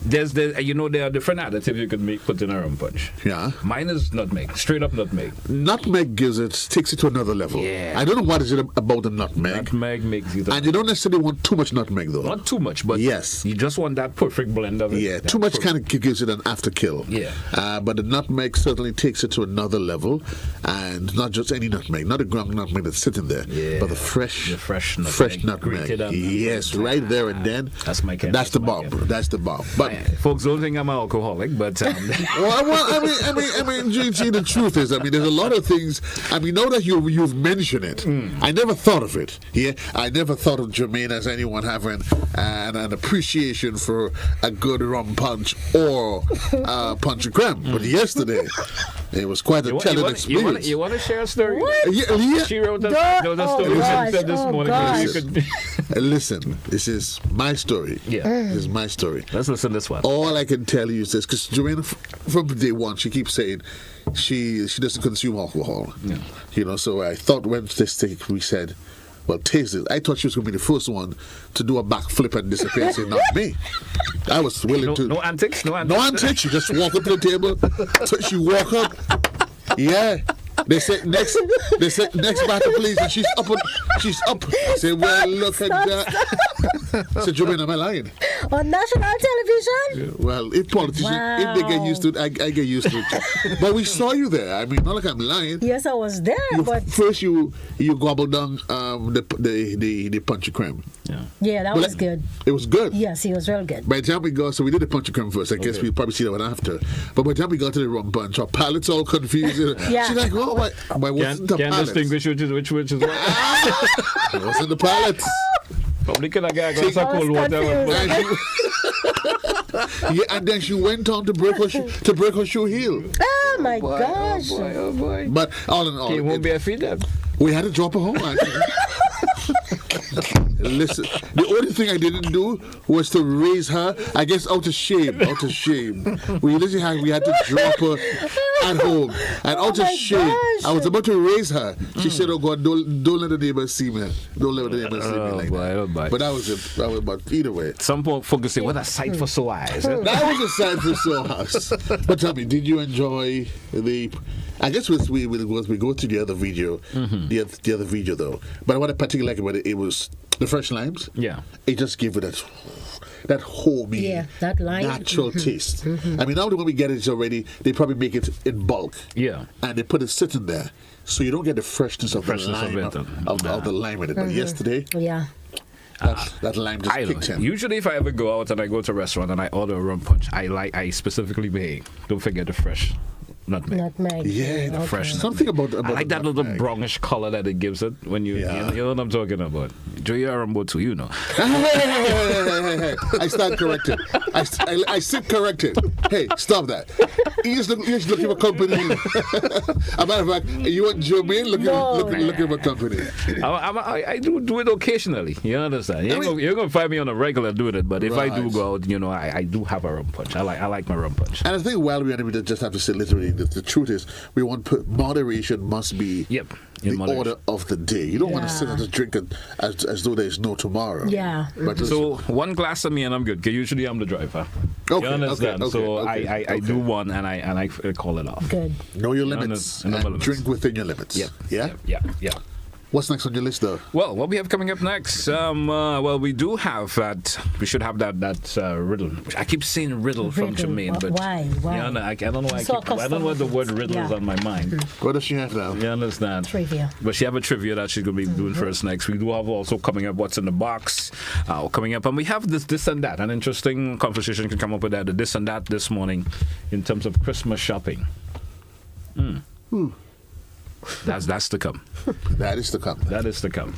There are different additives you can put in a rum punch. Yeah. Mine is nutmeg, straight up nutmeg. Nutmeg takes it to another level. Yeah. I don't know what is it about the nutmeg. Nutmeg makes it. And you don't necessarily want too much nutmeg, though. Not too much, but yes, you just want that perfect blend of it. Yeah, too much kind of gives it an afterkill. Yeah. But the nutmeg certainly takes it to another level, and not just any nutmeg, not a ground nutmeg that's sitting there, but the fresh nutmeg. Yes, right there and then. That's my kind. That's the bomb. That's the bomb. But folks don't think I'm an alcoholic, but well, I mean, GG, the truth is, there's a lot of things. Now that you've mentioned it, I never thought of it. Yeah, I never thought of Jermaine as anyone having an appreciation for a good rum punch or punch and creme. But yesterday, it was quite a telling experience. You want to share a story? Yeah. She wrote a story this morning. Listen, this is my story. Yeah, this is my story. Let's listen to this one. All I can tell you is this, because Jermaine, from day one, she keeps saying she doesn't consume alcohol. Yeah. So I thought when this thing, we said, Well, taste it. I thought she was going to be the first one to do a backflip and disappear and say, not me. I was willing to. No antics? No antics. She just walk up to the table. So she walk up. Yeah. They said next battle, please, and she's up. I said, well, look at that. I said, Jermaine, am I lying? On national television? Yeah, well, if politicians, if they get used to it, I get used to it. But we saw you there. I mean, not like I'm lying. Yes, I was there. But first, you gobbled down the punchy creme. Yeah, that was good. It was good. Yes, it was real good. By the time we got, so we did the punchy creme first. I guess we'll probably see that one after. But by the time we got to the rum punch, our palate's all confused. Yeah. She's like, oh, my wasn't the Can't palate? distinguish which is what. It wasn't the palate. Probably can I get a glass of cold water? Yeah, and then she went on to break her shoe heel. Oh my gosh! Oh boy! But all in all, it won't be a feed up. We had to drop her home. Listen, the only thing I didn't do was to raise her. I guess out of shame. We had to drop her at home, and out of shame, I was about to raise her. She said, "Oh God, don't let the neighbors see me. Don't let the neighbors see me like that." But that was it. But either way, some folks say, "What a sight for sore eyes." That was a sight for sore eyes. But tell me, did you enjoy the? I guess we go to the other video, the other video though. But what I particularly like about it was the fresh limes. Yeah, it just gave it that homey, that lime natural taste. I mean, now when we get it already, they probably make it in bulk. Yeah, and they put it sitting there, so you don't get the freshness of the lime of the lime in it. But yesterday, that lime just kicked in. Usually, if I ever go out and I go to a restaurant and I order a rum punch, I specifically make. Don't forget the fresh. Nutmeg. Yeah, the freshness. Something about I like that little brownish color that it gives it when you know what I'm talking about. Joey Arambo too, you know. Hey. I stand corrected. I sit corrected. Hey, stop that. You just looking for company. As a matter of fact, you want Jermaine looking for company. I do it occasionally. You understand? You're gonna find me on a regular doing it, but if I do go out, I do have a rum punch. I like my rum punch. And I think while we just have to say literally, the truth is we want moderation must be the order of the day. You don't want to sit and just drink it as though there's no tomorrow. Yeah. But so one glass of me and I'm good. Because usually I'm the driver. Okay, you understand? Okay, I do one and I call it off. Good. Know your limits and drink within your limits. Yeah. What's next on your list, though? Well, what we have coming up next? We do have that. We should have that riddle. I keep saying riddle from Jermaine, but why? Yeah, I don't know. I don't know what the word riddle is on my mind. What does she have now? You understand? Trivia. But she have a trivia that she's going to be doing for us next. We do have also coming up what's in the box coming up, and we have this and that. An interesting conversation can come up with that. The this and that this morning in terms of Christmas shopping. That's to come. That is to come. That is to come.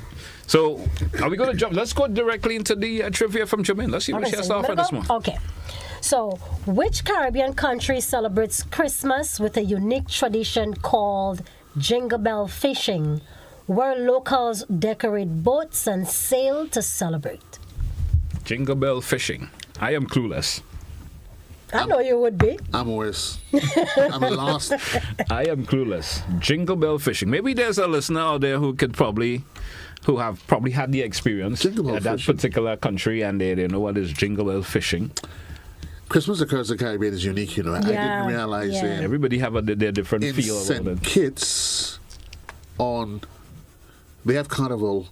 So, are we going to jump? Let's go directly into the trivia from Jermaine. Let's see what she has to offer this morning. Okay. So, which Caribbean country celebrates Christmas with a unique tradition called Jingle Bell Fishing, where locals decorate boats and sail to celebrate? Jingle Bell Fishing. I am clueless. I know you would be. I'm worse. I'm lost. I am clueless. Jingle Bell Fishing. Maybe there's a listener out there who have probably had the experience at that particular country and they know what is Jingle Bell Fishing. Christmas across the Caribbean is unique, I didn't realize everybody have their different in feel about St. it. Kitts they have carnival.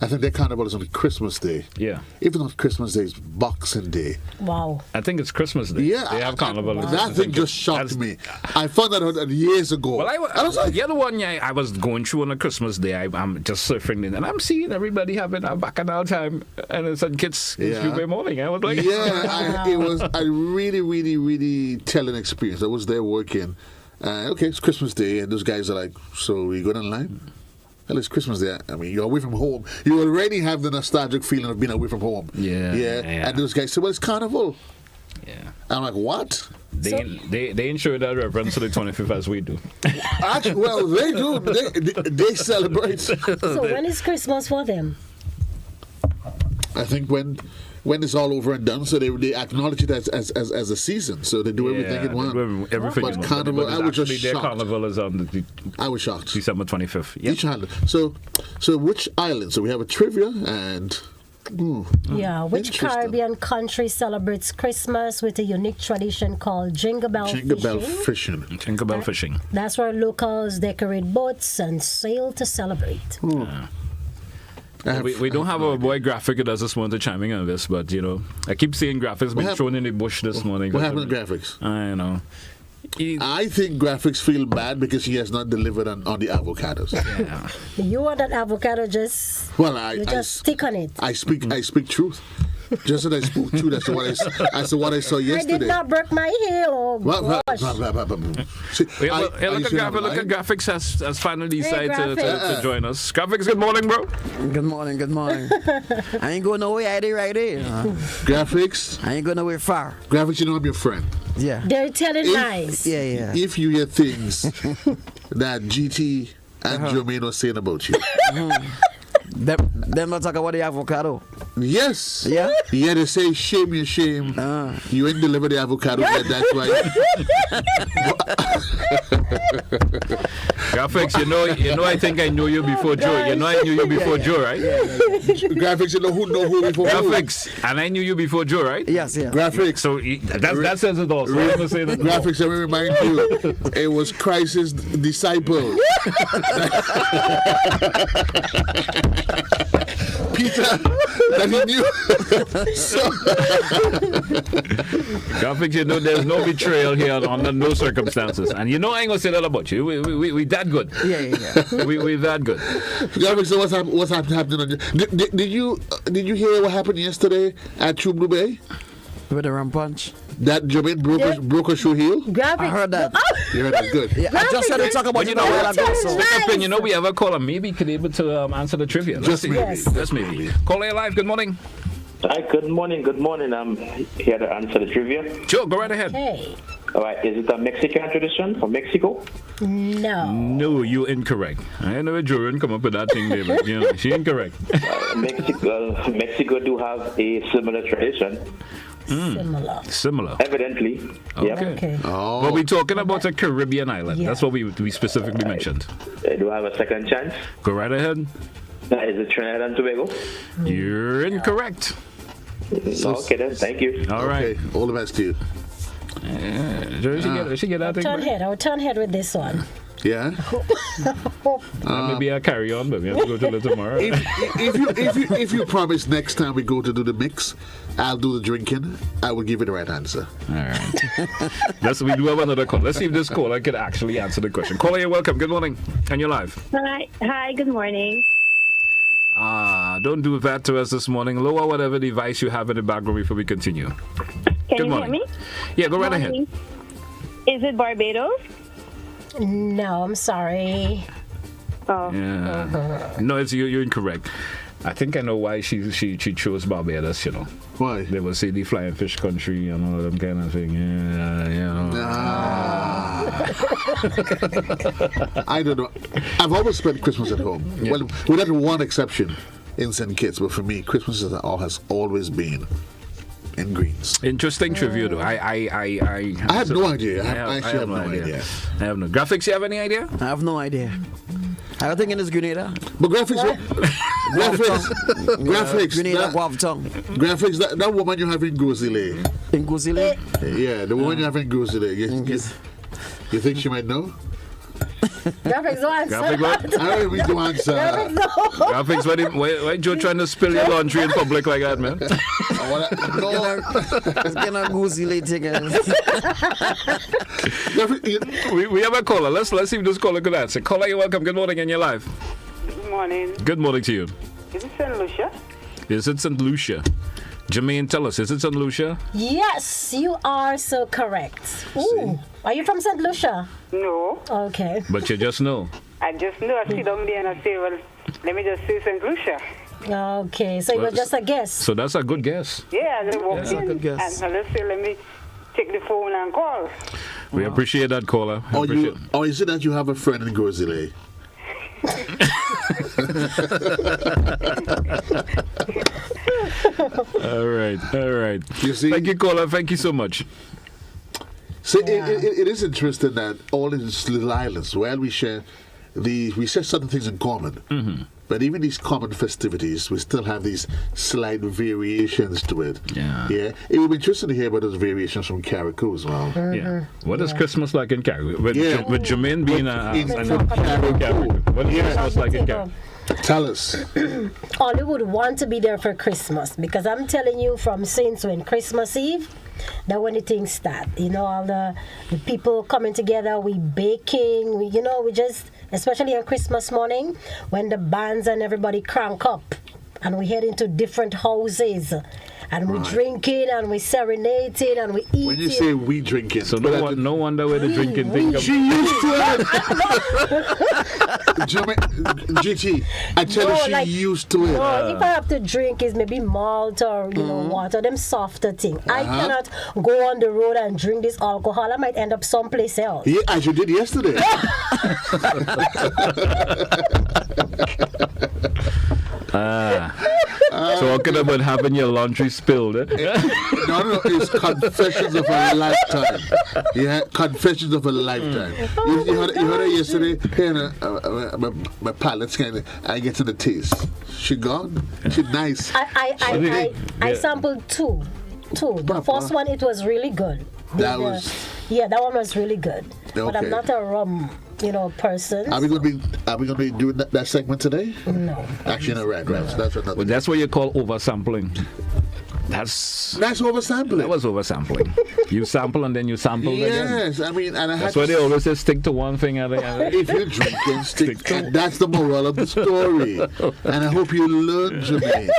I think their carnival is on Christmas Day. Yeah. Even on Christmas Day, it's Boxing Day. Wow. I think it's Christmas Day. Yeah. They have carnival. That thing just shocked me. I found that out years ago. Well, I was like, the other one, I was going through on a Christmas Day. I'm just surfing in, and I'm seeing everybody having a bacchanal time, and it's St. Kitts Tuesday morning. I was like, it was a really, really, really telling experience. I was there working. Okay, it's Christmas Day, and those guys are like, so you going online? Well, it's Christmas Day. I mean, you're away from home. You already have the nostalgic feeling of being away from home. Yeah. And those guys say, well, it's carnival. Yeah. I'm like, what? They ain't sure that reverence to the 25th as we do. Actually, well, they do. They celebrate. So when is Christmas for them? I think when when it's all over and done, so they acknowledge it as a season. So they do everything in one. Everything. But Carnival, I was just their shocked. Carnival is on I was shocked. December 25th. Yep. Each island. So which island? So we have a trivia and. Yeah, which Caribbean country celebrates Christmas with a unique tradition called Jingle Bell Fishing? Jingle Bell Fishing. That's where locals decorate boats and sail to celebrate. We don't have a boy graphic that does this morning to chime in on this, but I keep seeing graphics being thrown in the bush this morning. What happened to graphics? I know. I think graphics feel bad because he has not delivered on the avocados. Yeah. You want that avocado just stick on it. I speak truth. Just as I spoke truth as to what I saw yesterday. I did not break my heel. Oh, gosh. Look at Graphics has finally decided to join us. Graphics, good morning, bro. Good morning. I ain't going nowhere. I did right there. Graphics. I ain't going nowhere far. Graphics, you know I'm your friend. Yeah. They're telling lies. Yeah. If you hear things that GT and Jermaine are saying about you. Them not talk about the avocado. Yes. Yeah. Yeah, they say shame. You ain't deliver the avocado yet. That's why. Graphics, I think I knew you before Joe. I knew you before Joe, right? Graphics, you know who before Graphics, and I knew you before Joe, right? Yes. Graphics. So that says it all. So I'm gonna say that. Graphics, let me remind you, it was Christ's disciple. Peter, that he knew. Graphics, there's no betrayal here under no circumstances. And I ain't gonna say that about you. We that good. Yeah. we that good. Graphics, so what's happening? Did you hear what happened yesterday at True Blue Bay? With the rum punch. That Jermaine broke a shoe heel? Graphics. I heard that. You heard that? Good. Yeah, I just had to talk about it. We have a caller. Maybe could able to answer the trivia. Just maybe. Yes. Just maybe. Caller live. Good morning. Hi, good morning. I'm here to answer the trivia. Sure, go right ahead. Hey. All right, is it a Mexican tradition from Mexico? No, you incorrect. I know a juror come up with that thing there, but she incorrect. Mexico do have a similar tradition. Similar. Evidently. Okay. Yep. Okay. Oh. But we're talking about a Caribbean island. Yeah. That's what we specifically mentioned. Do I have a second chance? Go right ahead. Is it Trinidad and Tobago? You're incorrect. Okay then, thank you. All right. Okay. All the best to you. She get that thing. I'll turn head with this one. Yeah. Maybe I'll carry on, but we have to go to it tomorrow. If you promise next time we go to do the mix, I'll do the drinking. I will give you the right answer. All right. We do have another call. Let's see if this caller can actually answer the question. Caller, you're welcome. Good morning. And you're live. Hi, good morning. Don't do that to us this morning. Lower whatever device you have in the background before we continue. Can you hear me? Yeah, go right ahead. Is it Barbados? No, I'm sorry. Oh. Yeah. No, you're incorrect. I think I know why she chose Barbados, Why? They will say the flying fish country and all of them kind of thing. I don't know. I've always spent Christmas at home. Yeah. Well, with that one exception in St. Kitts, but for me, Christmas has always been in Greens. Interesting trivia, though. I have no idea. I actually have no idea. I have no. Graphics, you have any idea? I have no idea. I don't think it is Grenada. But graphics, Grenada, Guavton. Graphics, that woman you have in Gozile. In Gozile? Yeah, the woman you have in Gozile. You think she might know? Graphics, no answer. I don't even do answer. Graphics, why Joe trying to spill your laundry in public like that, man? Let's get a Gozile ticket. We have a caller. Let's see if this caller could answer. Caller, you're welcome. Good morning, and you're live. Good morning. Good morning to you. Is it St. Lucia? Is it St. Lucia? Jermaine, tell us, is it St. Lucia? Yes, you are so correct. Ooh, are you from St. Lucia? No. Okay. But you just know. I just know. I sit down there and I say, well, let me just say St. Lucia. Okay, so it was just a guess. So that's a good guess. Yeah, I walked in and let's say, let me take the phone and call. We appreciate that, caller. Or is it that you have a friend in Gozile? All right. You see? Thank you, caller. Thank you so much. So it is interesting that all these little islands, while we share certain things in common, but even these common festivities, we still have these slight variations to it. Yeah. It would be interesting to hear about those variations from Carriacou as well. Yeah. What is Christmas like in Carriacou? With Jermaine being Carriacou. What is Christmas like in Carriacou? Tell us. Ollie would want to be there for Christmas because I'm telling you from since when Christmas Eve, that when the things start, all the people coming together, we baking, we just, especially on Christmas morning, when the bands and everybody crank up and we head into different Mm. houses and we drinking and we serenading and we eating. When you say we drinking, so no wonder where the drinking thing comes. She used to it. GT, I tell her she used to it. No, if I have to drink, is maybe malt or water, them softer thing. I cannot go on the road and drink this alcohol. I might end up someplace else. Yeah, as you did yesterday. Talking about having your laundry spilled. No, it's confessions of a lifetime. Yeah, confessions of a lifetime. You heard her yesterday. Hey, my palate I get to the taste. She gone. She nice. I sampled two. The first one, it was really good. That one was really good. Okay. But I'm not a rum, person. Are we going to be doing that segment today? No. Actually, no, right. So that's another. Well, that's what you call oversampling. That's oversampling. That was oversampling. You sample and then you sample again. Yes, I mean, and that's why they always say stick to one thing. If you drink, then stick to. That's the moral of the story. And I hope you learn, Jermaine.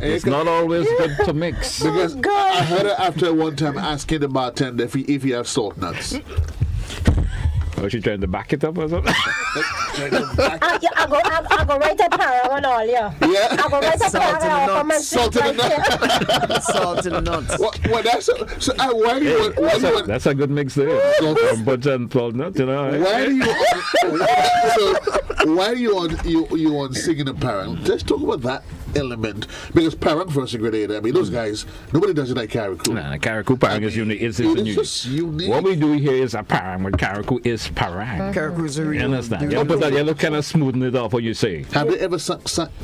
It's not always good to mix. Because I heard her after one time asking the bartender if he has salt nuts. Was she trying to back it up or something? I go right at Parang and all, yeah. I go right at Parang. Salt in the nuts. Salt in the nuts. Well, That's a good mix there. Butter and salt nuts, Why are you on singing in Parang? Let's talk about that element, because Parang versus Grenada, I mean, those guys, nobody does it like Carriacou. Carriacou Parang is unique. It's just unique. What we do here is a Parang, but Carriacou is Parang. Carriacou is a real. You understand? You put that yellow kind of smoothing it off. What you say? Have they ever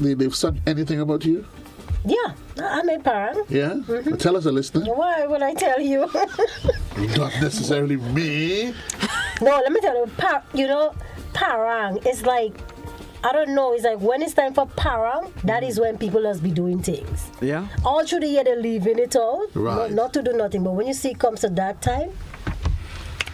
they've sung anything about you? Yeah, I'm in Parang. Yeah? Well, tell us, a listener. Why would I tell you? Not necessarily me. No, let me tell you. Parang is like, I don't know, it's like when it's time for Parang, that is when people must be doing things. Yeah. All through the year they're leaving it all. Right. Not to do nothing. But when you see it comes to that time,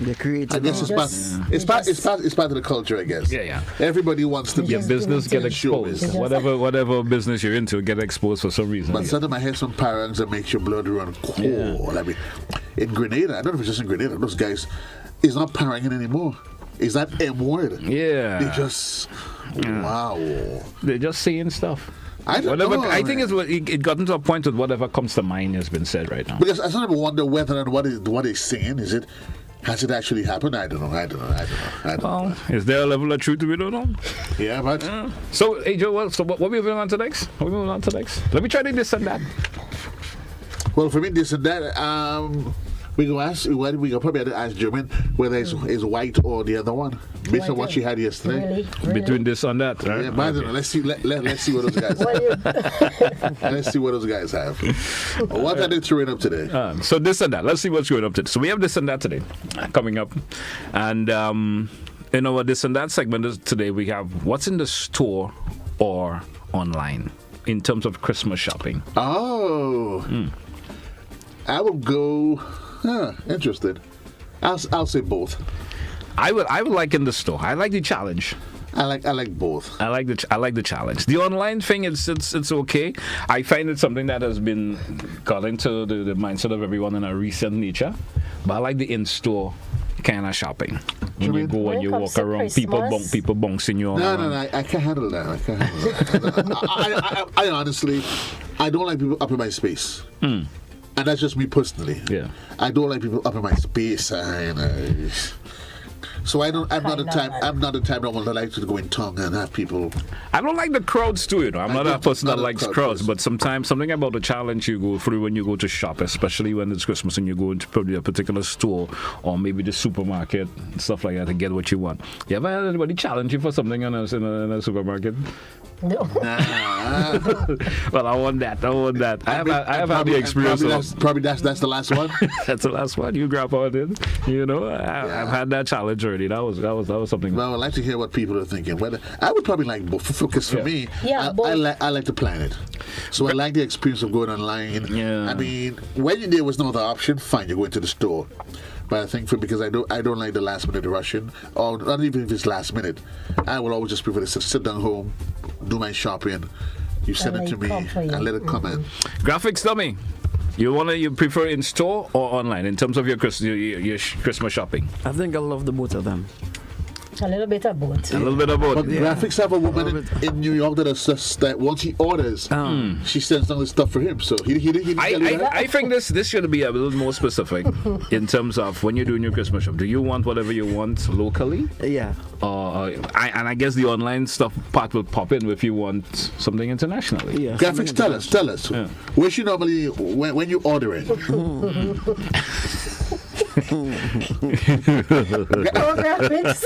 they create. I guess it's part of the culture, I guess. Yeah. Everybody wants to be. Your business get exposed. Whatever business you're into, get exposed for some reason. But sometimes I hear some Parangs that makes your blood run cold. Yeah. I mean, in Grenada, I don't know if it's just in Grenada, those guys, it's not Paranging anymore. It's that M word. Yeah. They just, wow. They're just saying stuff. I don't know. I think it got into a point with whatever comes to mind has been said right now. Because I sometimes wonder whether and what is saying, has it actually happened? I don't know. Well, is there a level of truth we don't know? Yeah, but. So, hey, Joe, what are we moving on to next? Let me try to this and that. Well, for me, this and that, we go probably have to ask Jermaine whether it's white or the other one, based on what she had yesterday. Really? Between this and that, right? Yeah, but let's see what those guys have. Let's see what those guys have. What are they throwing up today? So this and that. Let's see what's going up today. So we have this and that today coming up, and in our this and that segment today we have what's in the store or online in terms of Christmas shopping. Oh, I would go. Interested. I'll say both. I would like in the store. I like the challenge. I like both. I like the challenge. The online thing, it's okay. I find it's something that has been got into the mindset of everyone in a recent nature. But I like the in-store kind of shopping. When you go and you walk around, people bouncing you. No, I can't handle that. I honestly, I don't like people up in my space. And that's just me personally. Yeah. I don't like people up in my space. So I'm not the type that would like to go in tongue and have people. I don't like the crowds too, you know. I'm not a person that likes crowds, but sometimes something about the challenge you go through when you go to shop, especially when it's Christmas and you go into probably a particular store or maybe the supermarket, stuff like that, to get what you want. You ever had anybody challenge you for something in a supermarket? No. Nah. Well, I want that. I have had the experience. Probably that's the last one. That's the last one. You grandpa did. You know, I've had that challenge already. That was something. Well, I'd like to hear what people are thinking. Whether I would probably like both. Because for me, I like to plan it. So I like the experience of going online. Yeah. I mean, when there was no other option, fine, you go into the store. But I think because I don't like the last minute rushing, or not even if it's last minute, I will always just prefer to sit down home, do my shopping. You send it to me and let it come in. Graphics, tell me, you prefer in store or online in terms of your Christmas shopping? I think I love the both of them. A little bit of both. A little bit of both. But Graphics have a woman in New York that once he orders, she sends down the stuff for him. So he I think this should be a little more specific in terms of when you're doing your Christmas shop. Do you want whatever you want locally? Yeah. And I guess the online stuff part will pop in if you want something internationally. Yeah. Graphics, tell us. Yeah. Where should normally when you order it? Poor graphics.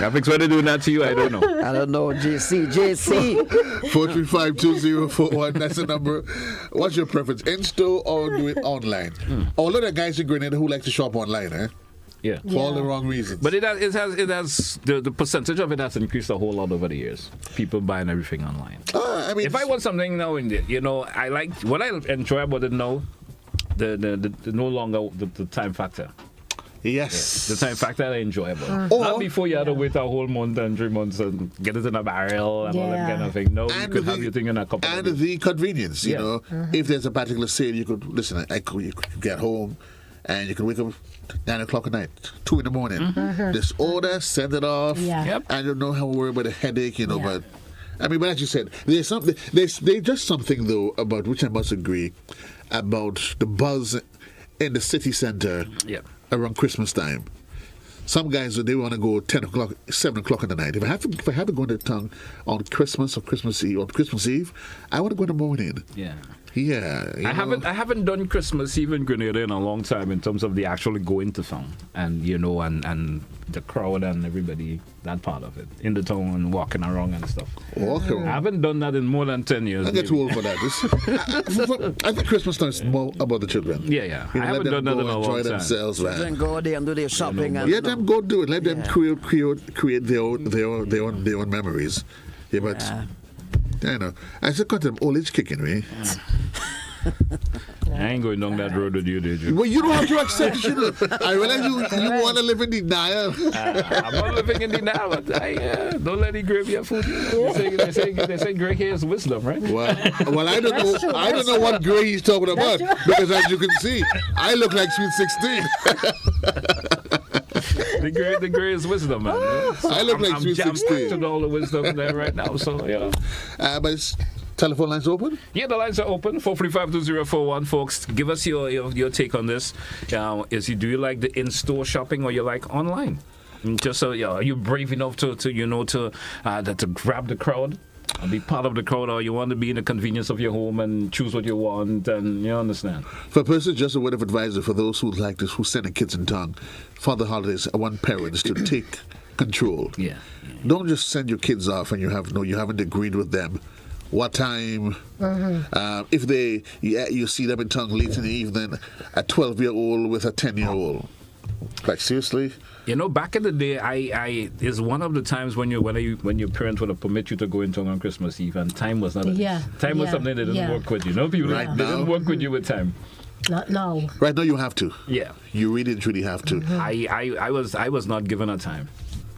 Graphics, what are they doing that to you? I don't know. JC. 435-2041. That's the number. What's your preference? In-store or do it online? A lot of guys in Grenada who like to shop online, eh? Yeah. For all the wrong reasons. But it has the percentage of it has increased a whole lot over the years. People buying everything online. I mean, if I want something now, I like what I enjoy about it now. The no longer the time factor. Yes. The time factor I enjoy about it. Not before you had to wait a whole month and 3 months and get it in a barrel and all that kind of thing. No, you could have your thing in a couple of days. The convenience, you know. If there's a particular sale, you could listen. You could get home and you can wake up 9 o'clock at night, 2 in the morning. This order, send it off. I don't know how to worry about a headache, you know, but I mean, but as you said, there's just something though about which I must agree about the buzz in the city center around Christmas time. Some guys, they want to go 10 o'clock, 7 o'clock in the night. If I have to go into town on Christmas or Christmas Eve, I want to go in the morning. Yeah. Yeah, I haven't done Christmas Eve in Grenada in a long time in terms of the actually going to town and and the crowd and everybody, that part of it in the town and walking around and stuff. I haven't done that in more than 10 years. I get too old for that. I think Christmas time is more about the children. Yeah. I haven't done that in a long time. Enjoy themselves, man. Then go there and do their shopping. Let them go do it. Let them create their own memories. Yeah, but. I know. I just got them old age kicking me. I ain't going down that road with you, did you? Well, you don't have to accept it. You know. I realize you want to live in denial. I'm not living in denial, but don't let it grab your food. They say gray hair is wisdom, right? Well, I don't know. I don't know what gray he's talking about because, as you can see, I look like Sweet 16. The gray is wisdom, man. I look like Sweet 16. To all the wisdom there right now, so but telephone lines open? Yeah, the lines are open. 435-2041, folks. Give us your take on this. Do you like the in-store shopping or you like online? Just so are you brave enough to grab the crowd? Be part of the crowd, or you want to be in the convenience of your home and choose what you want, and you understand. For persons, just a word of advice for those who like this, who send their kids in town for the holidays. I want parents to take control. Yeah. Don't just send your kids off and you haven't agreed with them what time. If you see them in town late in the evening, a 12-year-old with a 10-year-old. Like seriously. Back in the day, I is one of the times when your parents would permit you to go into on Christmas Eve, and time was not. Time was something that didn't work with you. People they didn't work with you with time. Not now. Right now, you have to. Yeah. You really truly have to. I was not given a time.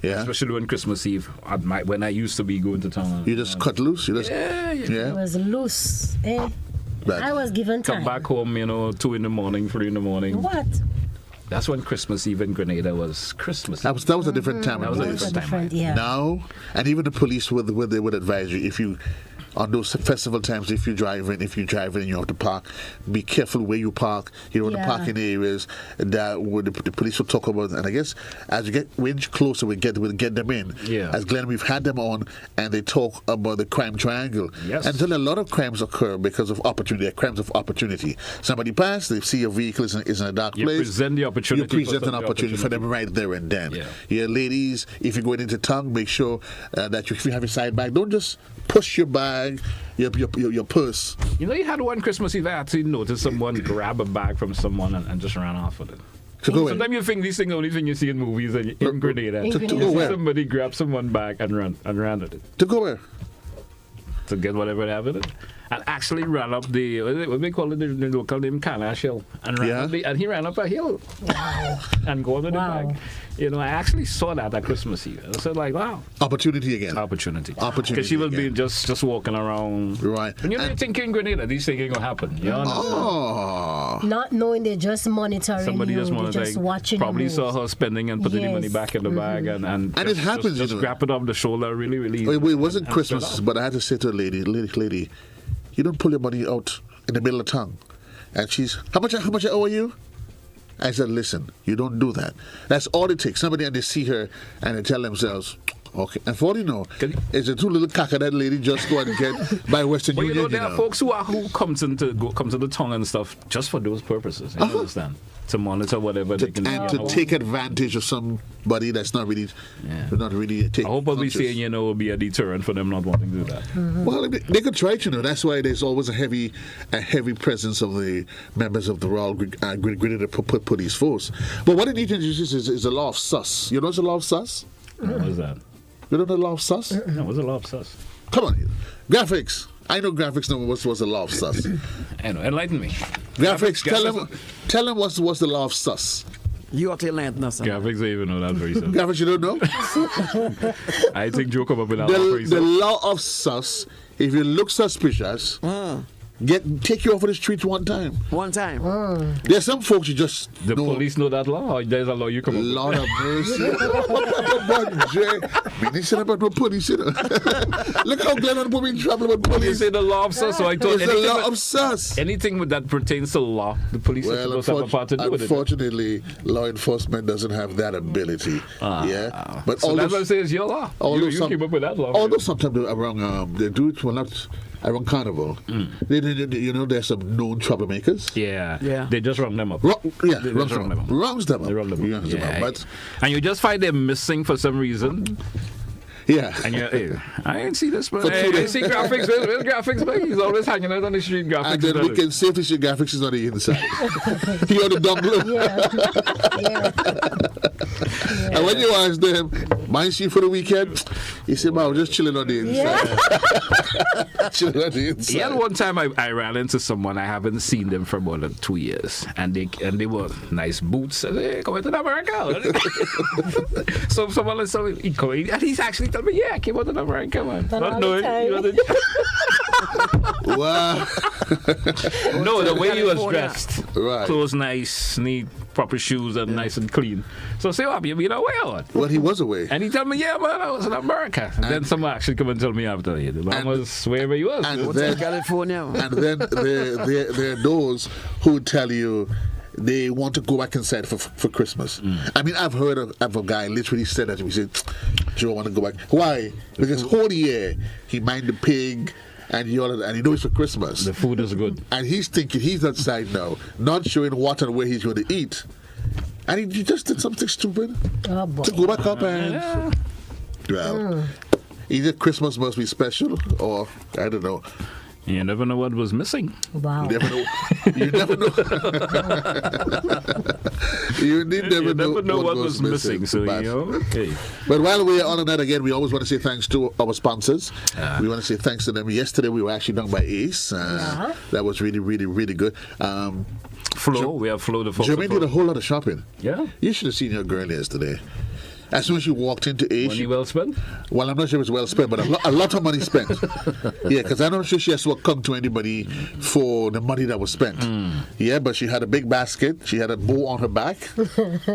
Yeah. Especially on Christmas Eve, when I used to be going to town. You just cut loose. It was loose. I was given time. Come back home, 2 in the morning, 3 in the morning. What? That's when Christmas Eve in Grenada was Christmas. That was a different time. Now, and even the police would advise you, if you on those festival times, if you're driving and you have to park, be careful where you park. You don't want to park in areas that the police will talk about. And I guess as you get inch closer, we'll get them in. Yeah. As Glen, we've had them on, and they talk about the crime triangle. Yes. And so a lot of crimes occur because of opportunity. They're crimes of opportunity. Somebody passed, they see your vehicle is in a dark place. You present the opportunity. You present an opportunity for them right there and then. Yeah, ladies, if you're going into town, make sure that if you have your side bag, don't just push your bag, your purse. You know, you had one Christmas Eve, I actually noticed someone grab a bag from someone and just ran off with it. Sometimes you think these things only thing you see in movies and in Grenada. To go where? Somebody grab someone bag and ran with it. To go where? To get whatever they have with it. And actually ran up the, what do they call it, the local name, Canash Hill. And he ran up a hill. Wow. And go with the bag. You know, I actually saw that at Christmas Eve. I said, like, wow. Opportunity again. Opportunity. Because she will be just walking around. Right. And you know, think in Grenada, these things ain't going to happen. You understand? Not knowing they're just monitoring Somebody you, just monitoring. just watching Probably you. saw her spending and putting the money back in the bag. And it happens, just grab it off the shoulder really, really easy. It wasn't Christmas, but I had to say to a lady, you don't pull your money out in the middle of town. And she's, how much I owe you? I said, listen, you don't do that. That's all it takes. Somebody, and they see her and they tell themselves, okay. And for all you know, it's a two little caca that lady just go and get by Western Union. You know, there are folks who come to the town and stuff just for those purposes. You understand? To monitor whatever they can. And to take advantage of somebody that's not really taking. I hope what we're saying, you know, will be a deterrent for them not wanting to do that. Well, they could try to, That's why there's always a heavy presence of the members of the Royal Grenada Police Force. But what it needs to introduce is the law of sus. You know what's the law of sus? What is that? You know the law of sus? No, what's the law of sus? Come on, graphics. I know graphics know what's the law of sus. I know, enlighten me. Graphics, tell them what's the law of sus. You are to enlighten us. Graphics, I even know that very soon. Graphics, you don't know? I think Joe come up with that the law of sus, if you look suspicious, take you off of the streets one time. One time. There's some folks you just the police know that law, or there's a law you come up with? Lord of mercy. Police, Look how Glen put me in trouble with police. You say the law of sus, so I thought it's the law of sus. Anything that pertains to law, the police are supposed to have a part to do with it. Unfortunately, law enforcement doesn't have that ability. But so that's what I say is your law. You keep up with that law. Although sometimes around they do it not around Carnival. There's some known troublemakers. Yeah. They just run them up. Wrongs them up. But and you just find them missing for some reason. Yeah. And you're, I ain't see this, but I see graphics. Where's graphics, but he's always hanging out on the street. Graphics. And then we can safely say graphics is on the inside. He on the dumb And when you ask them, mind you for the weekend, he said, "Man, I'm just chilling on the inside." Chilling on the inside. Yeah, one time I ran into someone, I haven't seen them for more than 2 years. And they were nice boots. I said, hey, come to America. So someone was and he's actually telling me, yeah, I came out to America, man. Not knowing. Wow. No, the way he was dressed. Right. Clothes nice, neat, proper shoes, and nice and clean. So I say, oh, you been away or what? Well, he was away. And he told me, yeah, man, I was in America. And then someone actually come and tell me after, the man was wherever he was. And then, California. And then there are those who tell you they want to go back inside for Christmas. I mean, I've heard of a guy literally said that to me. He said, Joe, I want to go back. Why? Because whole year he mind the pig and he knows for Christmas. The food is good. And he's thinking he's outside now, not showing what and where he's going to eat. And he just did something stupid to go back up and... Well, either Christmas must be special or, I don't know. You never know what was missing. Wow. You never know. You never know what was missing. So, okay. But while we're on that again, we always want to say thanks to our sponsors. We want to say thanks to them. Yesterday we were actually done by Ace. That was really, really, really good. Flo, we have Flo the folks. Jermaine did a whole lot of shopping. Yeah. You should have seen your girl yesterday. as soon as she walked into Ace. Money well spent? Well, I'm not sure it was well spent, but a lot of money spent. Yeah, because I'm not sure she has to come to anybody for the money that was spent. Yeah, but she had a big basket. She had a bow on her back.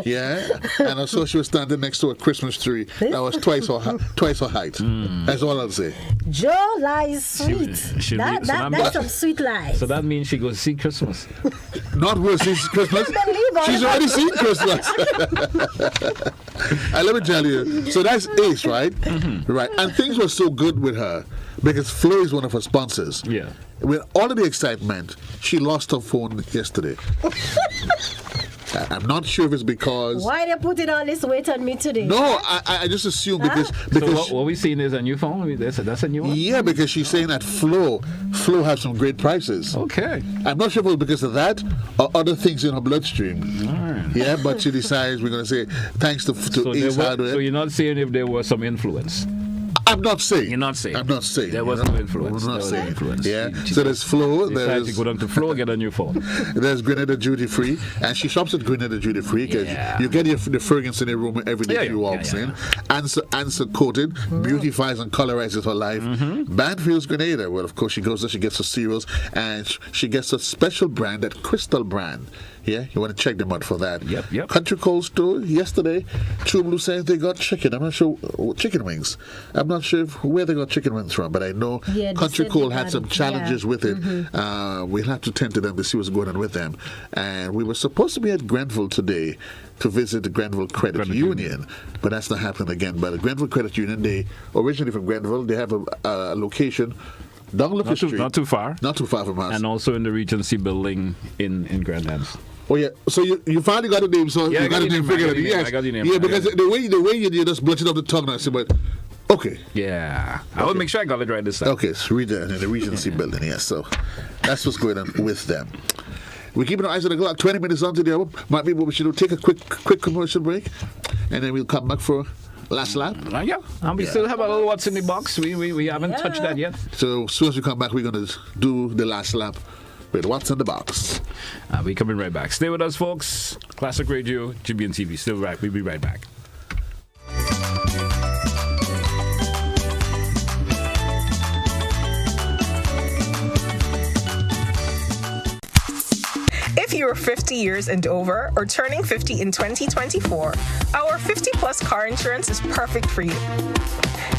Yeah, and also she was standing next to a Christmas tree that was twice her height. That's all I'll say. Joe lies sweet. That's some sweet lies. So that means she goes to see Christmas. Not will see Christmas. She's already seen Christmas. And let me tell you, so that's Ace, right? Right. And things were so good with her because Flo is one of her sponsors. Yeah. With all of the excitement, she lost her phone yesterday. I'm not sure if it's because... Why they putting all this weight on me today? No, I just assume because so what we seeing is a new phone? That's a new one? Yeah, because she's saying that Flo has some great prices. Okay. I'm not sure if it was because of that or other things in her bloodstream. Yeah, but she decides we're going to say thanks to Ace Hardware. So you're not saying if there was some influence? I'm not saying. You're not saying. I'm not saying. There was no influence. I'm not saying. Influence. Yeah. So there's Flo. There's to go down to Flo, get a new phone. There's Grenada Duty Free, and she shops at Grenada Duty Free because you get the fragrance in the room every day she walks in. Answer coated, beautifies and colorizes her life. Banfield's Grenada. Well, of course she goes there. She gets her cereals, and she gets a special brand, that Crystal brand. Yeah, you want to check them out for that. Yep. Country Cold Store yesterday. True Blue says they got chicken. I'm not sure chicken wings. I'm not sure where they got chicken wings from, but I know Country Cold had some challenges with it. We'll have to tend to them to see what's going on with them. And we were supposed to be at Grenville today to visit the Grenville Credit Union, but that's not happening again. But the Grenville Credit Union, they originally from Grenville, they have a location down Lucas Street. Not too far. Not too far from us. And also in the Regency building in Grand Anse. Oh yeah, so you finally got the name, so you got the name figured out. Yes, I got the name. Yeah, because the way you just blotted up the tongue, I said, but okay. Yeah, I will make sure I got it right this time. Okay, so read that in the Regency building. Yes, so that's what's going on with them. We're keeping our eyes on the clock. 20 minutes on to the hour. Might be what we should do. Take a quick commercial break, and then we'll come back for last lap. Yeah, and we still have a little what's in the box. We haven't touched that yet. So as soon as we come back, we're going to do the last lap with what's in the box. We're coming right back. Stay with us, folks. Classic Radio, GBN TV. Still right. We'll be right back. If you're 50 years and over or turning 50 in 2024, our 50-plus car insurance is perfect for you.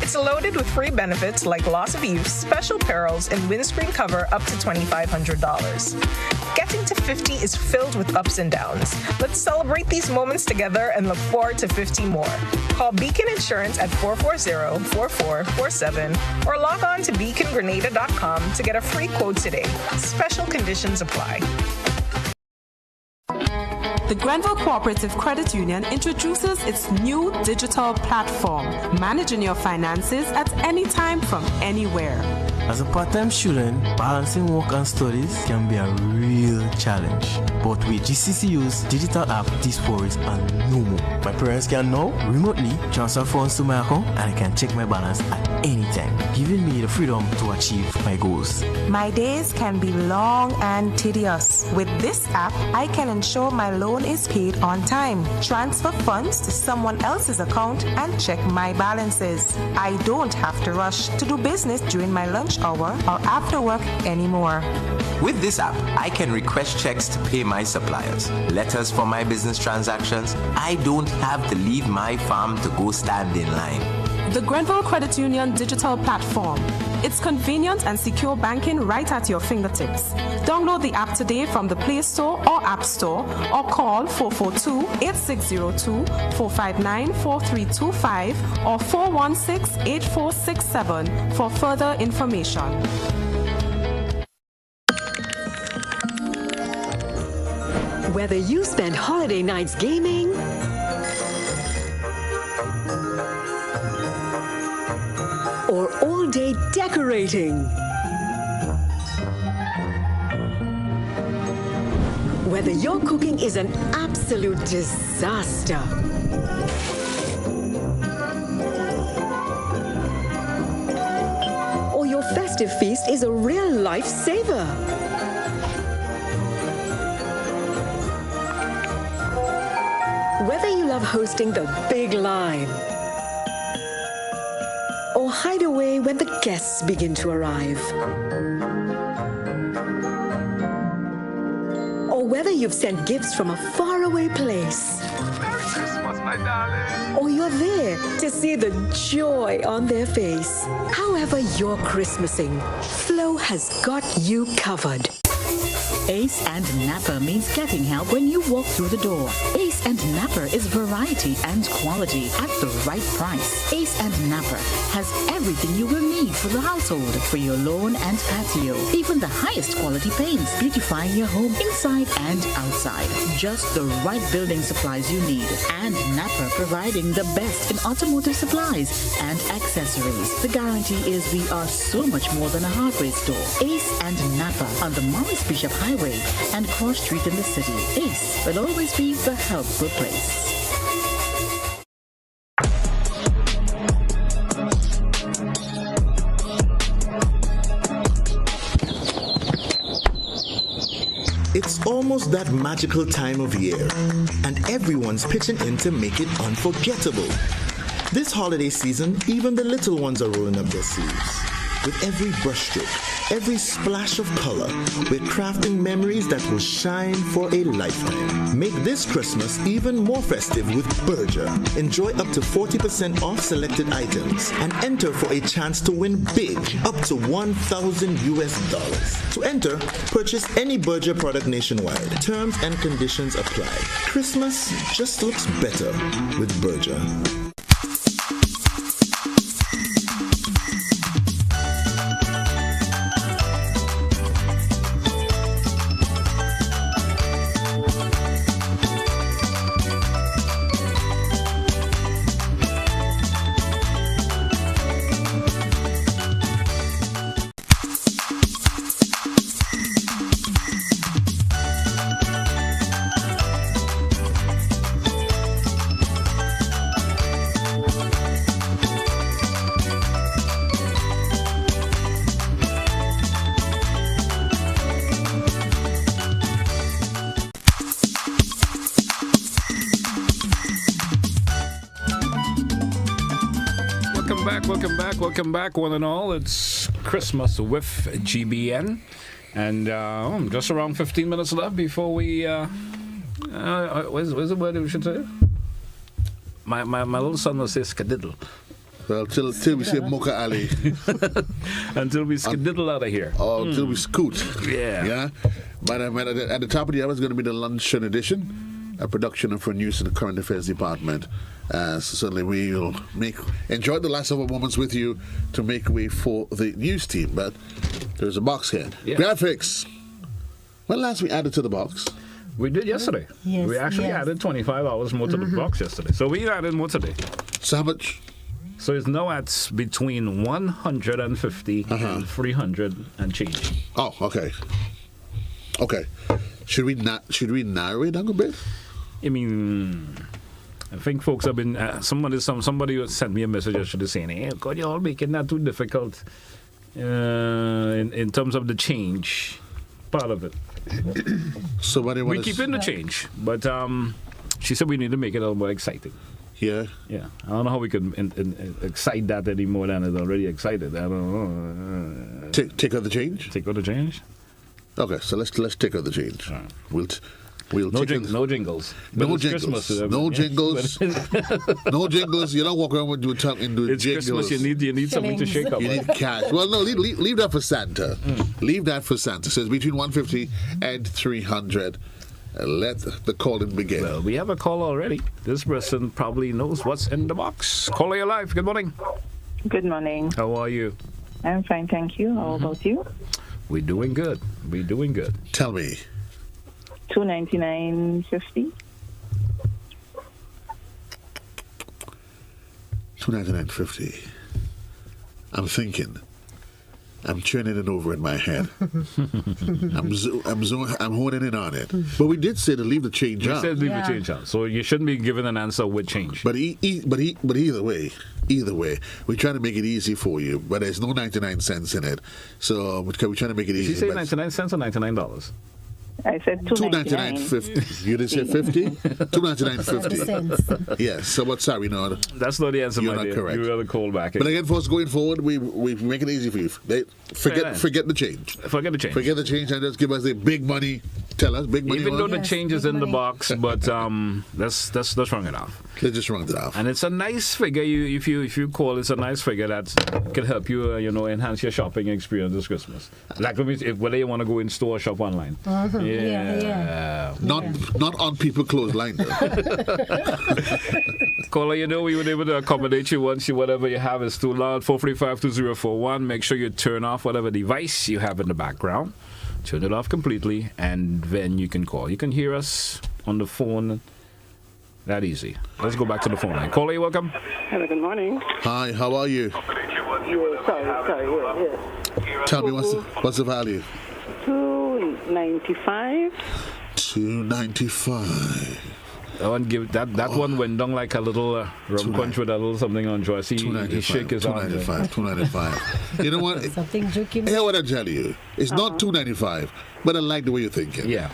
It's loaded with free benefits like loss of use, special perils, and windscreen cover up to $2,500. Getting to 50 is filled with ups and downs. Let's celebrate these moments together and look forward to 50 more. Call Beacon Insurance at 440-4447 or log on to beacongrenada.com to get a free quote today. Special conditions apply. The Grenville Cooperative Credit Union introduces its new digital platform, managing your finances at any time from anywhere. As a part-time student, balancing work and studies can be a real challenge. But with GCCU's digital app, these worries are no more. My parents can now remotely transfer funds to my account and I can check my balance at any time, giving me the freedom to achieve my goals. My days can be long and tedious. With this app, I can ensure my loan is paid on time, transfer funds to someone else's account, and check my balances. I don't have to rush to do business during my lunch hour or after work anymore. With this app, I can request checks to pay my suppliers, letters for my business transactions. I don't have to leave my farm to go stand in line. The Grenville Credit Union digital platform. It's convenient and secure banking right at your fingertips. Download the app today from the Play Store or App Store or call 442-8602, 459-4325 or 416-8467 for further information. Whether you spend holiday nights gaming or all day decorating, whether your cooking is an absolute disaster, or your festive feast is a real lifesaver. Whether you love hosting the big line. Or hide away when the guests begin to arrive. Or whether you've sent gifts from a faraway place. Merry Christmas, my darling. Or you're there to see the joy on their face. However you're Christmasing, Flo has got you covered. Ace and Napper means getting help when you walk through the door. Ace and Napper is variety and quality at the right price. Ace and Napper has everything you will need for the household, for your lawn and patio. Even the highest quality paints, beautifying your home inside and outside. Just the right building supplies you need. And Napper providing the best in automotive supplies and accessories. The guarantee is we are so much more than a hardware store. Ace and Napper on the Morris Bishop Highway and Cross Street in the city. Ace will always be the helpful place. It's almost that magical time of year, and everyone's pitching in to make it unforgettable. This holiday season, even the little ones are rolling up their sleeves. With every brushstroke, every splash of color, we're crafting memories that will shine for a lifetime. Make this Christmas even more festive with Berger. Enjoy up to 40% off selected items and enter for a chance to win big, up to $1,000. To enter, purchase any Berger product nationwide. Terms and conditions apply. Christmas just looks better with Berger. Welcome back, one and all. It's Christmas with GBN, and just around 15 minutes left before we. Where's the word we should say? My little son will say skadiddle. Well, till we say Mocha Ali. Until we skadiddle out of here. Or until we scoot. Yeah. But at the top of the hour is going to be the luncheon edition, a production for news in the Current Affairs Department. So certainly we will enjoy the last of our moments with you to make way for the news team. But there's a box here. Yeah. Graphics. When last we added to the box? We did yesterday. Yes, we actually added 25 hours more to the box yesterday. So we added more today. So how much? So it's now at between 150 and 300 and change. Oh, okay. Okay. Should we narrow it down a bit? I mean, I think folks have been somebody sent me a message yesterday saying, "Hey, God, you're all making that too difficult in terms of the change part of it." So we keep in the change, but she said we need to make it a little more exciting. Yeah. I don't know how we can excite that any more than it's already excited. I don't know. Take out the change. Take out the change. Okay, so let's take out the change. Right. We'll no take no jingles. No jingles. No jingles. No jingles. You don't walk around with your tongue into it's jingles. Christmas. You need something to shake up. You need cash. Well, no, leave that for Santa. Leave that for Santa. It says between 150 and 300. Let the calling begin. Well, we have a call already. This person probably knows what's in the box. Caller, you're live. Good morning. Good morning. How are you? I'm fine, thank you. How about you? We're doing good. Tell me. $299.50. $299.50. I'm thinking. I'm turning it over in my head. I'm honing in on it. But we did say to leave the change out. We said leave the change out. So you shouldn't be given an answer with change. But either way, we try to make it easy for you. But there's no 99 cents in it. So we're trying to make it easy. Did you say 99 cents or $99? I said $2.99.50. You didn't say 50? $2.99.50. Yes. So what? Sorry, no. That's not the answer. You're my not dear. correct. You got to call back. But again, folks, going forward, we make it easy for you. Forget the change. Forget the change. Forget the change and just give us the big money. Tell us big money. Even though the change is in the box, but let's run it off. Let's just run it off. And it's a nice figure. If you call, it's a nice figure that can help you, enhance your shopping experience this Christmas. Like whether you want to go in store or shop online. Yeah. Not on people clothesline though. Caller, we were able to accommodate you once whatever you have is too loud. 435-2041. Make sure you turn off whatever device you have in the background. Turn it off completely, and then you can call. You can hear us on the phone. That easy. Let's go back to the phone line. Caller, you're welcome. Hello, good morning. Hi, how are you? Yeah, sorry, yeah. Tell me what's the value? $2.95. $2.95. That one went down like a little rum punch with a little something on Joyce. He shake his arm. $2.95. You know what? Something joking. Here's what I tell you. It's not $2.95, but I like the way you're thinking. Yeah.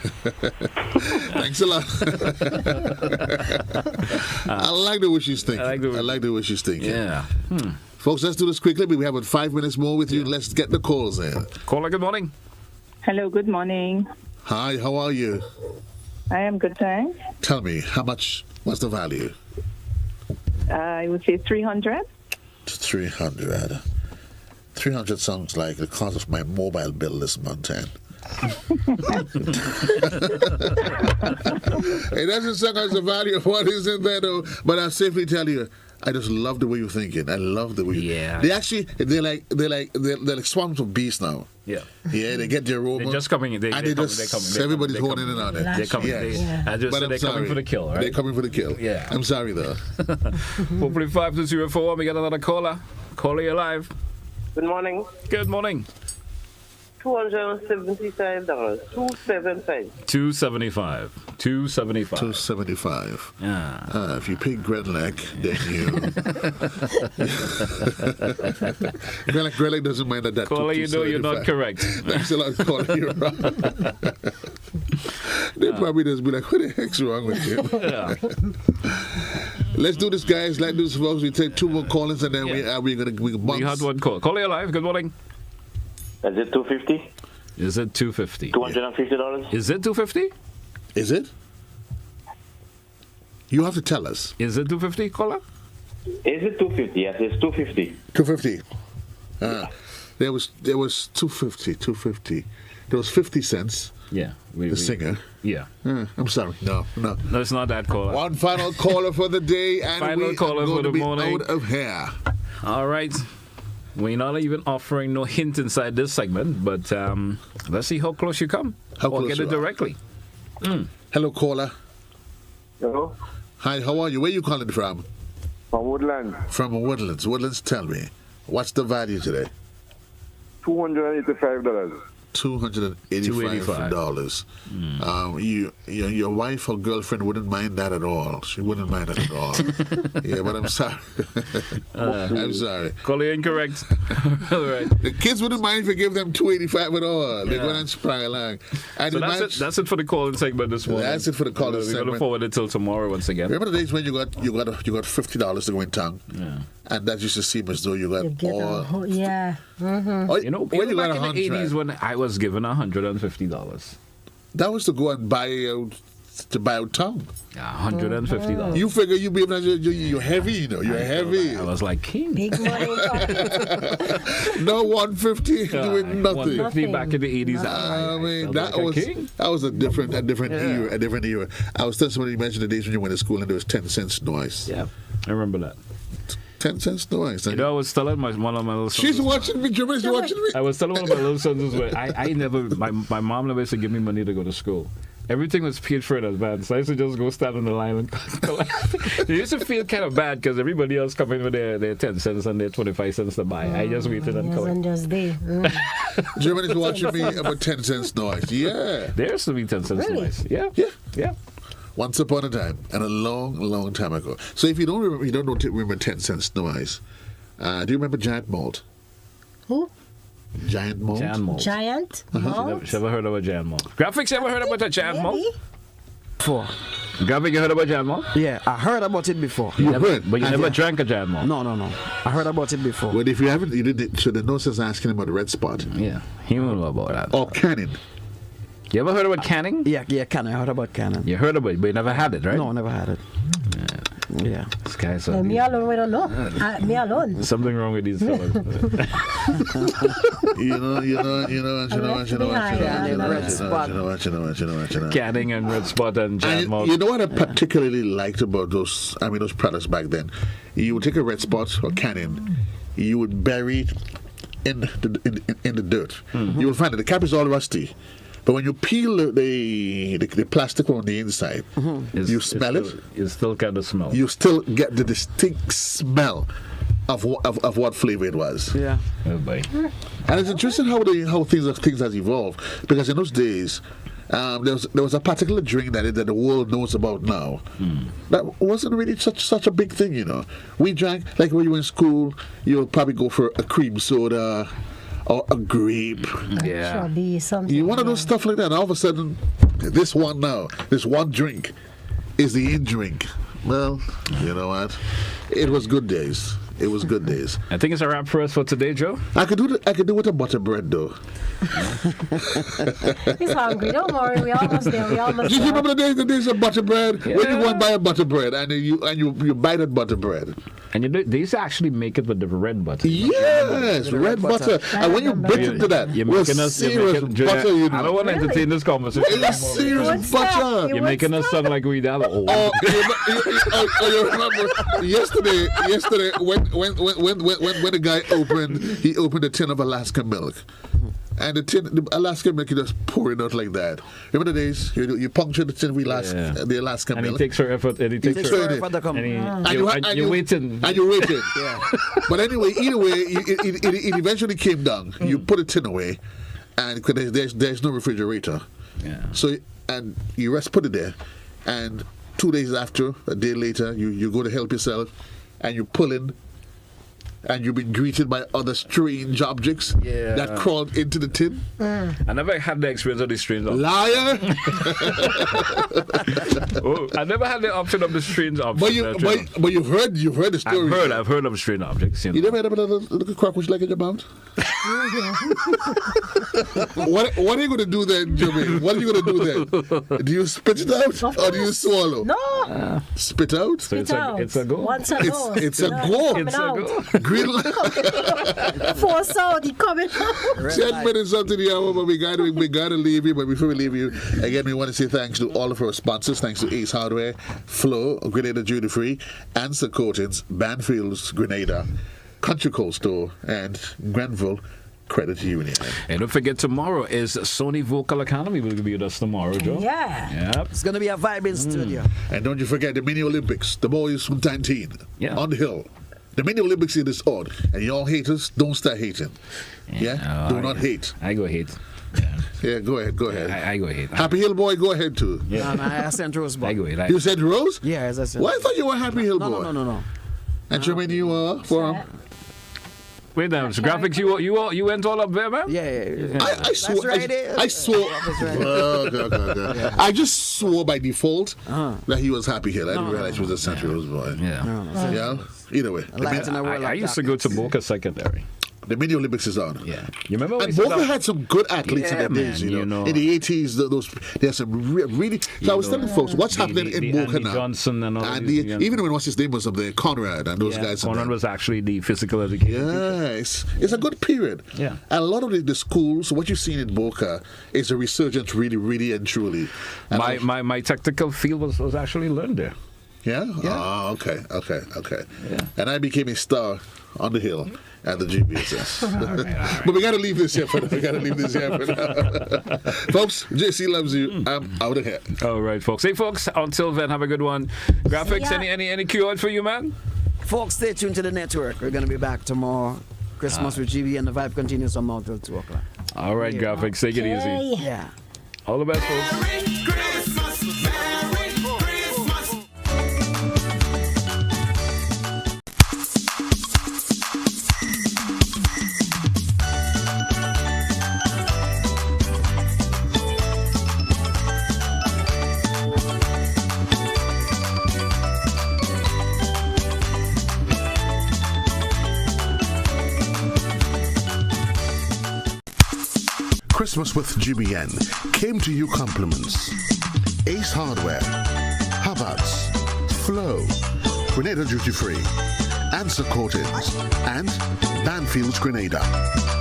Thanks a lot. I like the way she's thinking. I like the way she's thinking. Yeah. Folks, let's do this quickly. We have 5 minutes more with you. Let's get the calls in. Caller, good morning. Hello, good morning. Hi, how are you? I am good, thanks. Tell me, what's the value? I would say 300. 300. 300 sounds like the cost of my mobile bill this month, and it doesn't sound like the value of what is in there, though. But I'll safely tell you, I just love the way you're thinking. I love the way. Yeah. They're like swarms of bees now. Yeah. Yeah. They get their aroma. They're just coming. Everybody's holding in on it. They're coming. Yes. They're coming for the kill, right? They're coming for the kill. Yeah. I'm sorry though. 435-204. We got another caller. Caller, you're live. Good morning. Good morning. $275. $275. Yeah. If you pay Glen, then you. Glen doesn't mind that. Caller, you're not correct. Thanks a lot, caller. You're wrong. They probably just be like, what the heck's wrong with you? Yeah. Let's do this, guys. Let's do this, folks. We take 2 more callers and then we had one call. Caller, you're live. Good morning. Is it $250? Is it $250? $250? Is it $250? Is it? You have to tell us. Is it $250, caller? Is it $250? Yes, it's $250. $250. There was $250. There was 50 cents. Yeah. The singer. Yeah. I'm sorry. No, it's not that caller. One final caller for the day, and final caller for the morning. Out of here. All right. We're not even offering no hint inside this segment, but let's see how close you come. Or get it directly. Hello, caller. Hello. Hi, how are you? Where are you calling from? From Woodland. From Woodlands. Woodlands, tell me, what's the value today? $285. $285. Your wife or girlfriend wouldn't mind that at all. She wouldn't mind that at all. Yeah, but I'm sorry. I'm sorry. Call you incorrect. All right. The kids wouldn't mind if you give them $285 at all. They're going to spry along. And so that's it for the calling segment this morning. That's it for the calling segment. We're going to forward it till tomorrow once again. Remember the days when you got $50 to go in town? Yeah. And that used to seem as though you got all. Yeah. Mm-hmm. When you back in the 80s when I was given $150. That was to go and buy out town. Yeah, $150. You figure you'd be able to, you're heavy, You're heavy. I was like king. Big money. No $150 doing nothing. $150 back in the 80s. I mean, that was a different era. I was telling somebody, you mentioned the days when you went to school and there was 10 cents noise. Yeah, I remember that. 10 cents noise. I was telling one of my little sons. She's watching me, Jermaine's watching me. I was telling one of my little sons, my mom never used to give me money to go to school. Everything was paid for in advance. So I used to just go stand on the line and collect. It used to feel kind of bad because everybody else come in with their 10 cents and their 25 cents to buy. I just waited and collected. Jermaine's watching me about 10 cents noise. Yeah. There used to be 10 cents noise. Yeah. Once upon a time, and a long, long time ago. So if you don't remember 10 cents noise, do you remember Giant Malt? Who? Giant mold. Giant mold? She ever heard of a giant mold? Graphics, you ever heard about a giant mold? Before. Graphic, you heard about giant mold? Yeah, I heard about it before. You heard? But you never drank a giant mold? No. I heard about it before. Well, if you haven't, you didn't. So the no sense asking about the red spot. Yeah, he won't know about that. Or canning. You ever heard about canning? Yeah, canning. I heard about canning. You heard about it, but you never had it, right? No, never had it. Yeah. This guy's Me alone, we don't know. Me alone. Something wrong with these fellas. You know. Canning and red spot and giant mold. You know what I particularly liked about those products back then? You would take a red spot or canning, you would bury it in the dirt. You will find that the cap is all rusty. But when you peel the plastic on the inside, you smell it. You still get the smell. You still get the distinct smell of what flavor it was. Yeah. Oh boy. And it's interesting how things has evolved, because in those days, there was a particular drink that the world knows about now. That wasn't really such a big thing, you know. We drank, like when you were in school, you'll probably go for a cream soda or a grape. Yeah. You want to do stuff like that, and all of a sudden, this one drink is the in drink. Well, you know what? It was good days. It was good days. I think it's a wrap for us for today, Joe. I could do with a butter bread though. He's hungry. Don't worry. We almost there. Do you remember the days of butter bread? Yeah. When you go and buy a butter bread and you buy that butter bread. And they used to actually make it with the red butter. Yes, red butter. And when you bit into that, you're with making us serious butter, you know. I don't want to entertain this conversation. It's serious butter. You're making us sound like we that old. You remember yesterday when the guy opened a tin of Alaska milk. And the Alaska milk, you just pour it out like that. Remember the days you puncture the tin with the Alaska milk. And he takes her effort. And he takes her effort to come. And you're waiting. And you're waiting. Yeah. But anyway, either way, it eventually came down. You put the tin away, and there's no refrigerator. Yeah. So and you put it there, and 2 days after, a day later, you go to help yourself, and you pull in. And you've been greeted by other strange objects that crawled into the tin. I never had the experience of the strange objects. Liar! I never had the option of the strange objects. But you've heard the story. I've heard of strange objects. You never had a little cockroach like in your mouth? What are you going to do then, Jermaine? What are you going to do then? Do you spit it out or do you swallow? No. Spit out? So it's a go. Once a go. It's a go. It's a go. Green Force out, he coming out. 10 minutes up to the hour, but we gotta leave you. But before we leave you, again, we want to say thanks to all of our sponsors. Thanks to Ace Hardware, Flow, Grenada Duty Free, Answer Coatings, Banfields, Grenada, Country Cold Store, and Grenville Credit Union. And don't forget, tomorrow is Sony Vocal Academy will be with us tomorrow, Joe. Yeah. Yep. It's going to be a vibe in studio. And don't you forget the Mini Olympics, the boys from 19 on the hill. The Mini Olympics in this on, and y'all haters, don't start hating. Yeah? Do not hate. I go hate. Yeah, go ahead. I go hate. Happy Hill boy, go ahead too. Yeah. No, I sent Rose boy. I go hate. You said Rose? Yeah, as I said. Well, I thought you were Happy Hill boy. No. And Jermaine, you were for him? Wait now, so graphics, you went all up there, man? Yeah. I swore. I swore. Okay. I just swore by default that he was Happy Hill. I didn't realize he was a Central Rose boy. Yeah. Either way. I used to go to Boca Secondary. The Mini Olympics is on. Yeah. You remember? And Boca had some good athletes in the days, you know. In the 80s, there's some really. So I was telling folks what's happening in Boca Andy now. Johnson and all even when what's his name was up there, Conrad and those guys. Conrad was actually the physical education. Yes, it's a good period. Yeah. And a lot of the schools, what you've seen in Boca is a resurgence, really and truly. And my tactical field was actually learned there. Yeah? Oh, okay. Yeah. And I became a star on the hill at the GBS. All right. But we got to leave this here for now. Folks, JC loves you. I'm out of here. All right, folks. Hey, folks, until then, have a good one. Graphics, any cue for you, man? Folks, stay tuned to the network. We're going to be back tomorrow. Christmas with GBN. The vibe continues from now till 2 o'clock. All right, Graphics, take it easy. Yeah. All the best, folks. Merry Christmas. Christmas with GBN came to you compliments. Ace Hardware, Hubbard's, Flow, Grenada Duty Free, Answer Coatings, and Banfield's Grenada.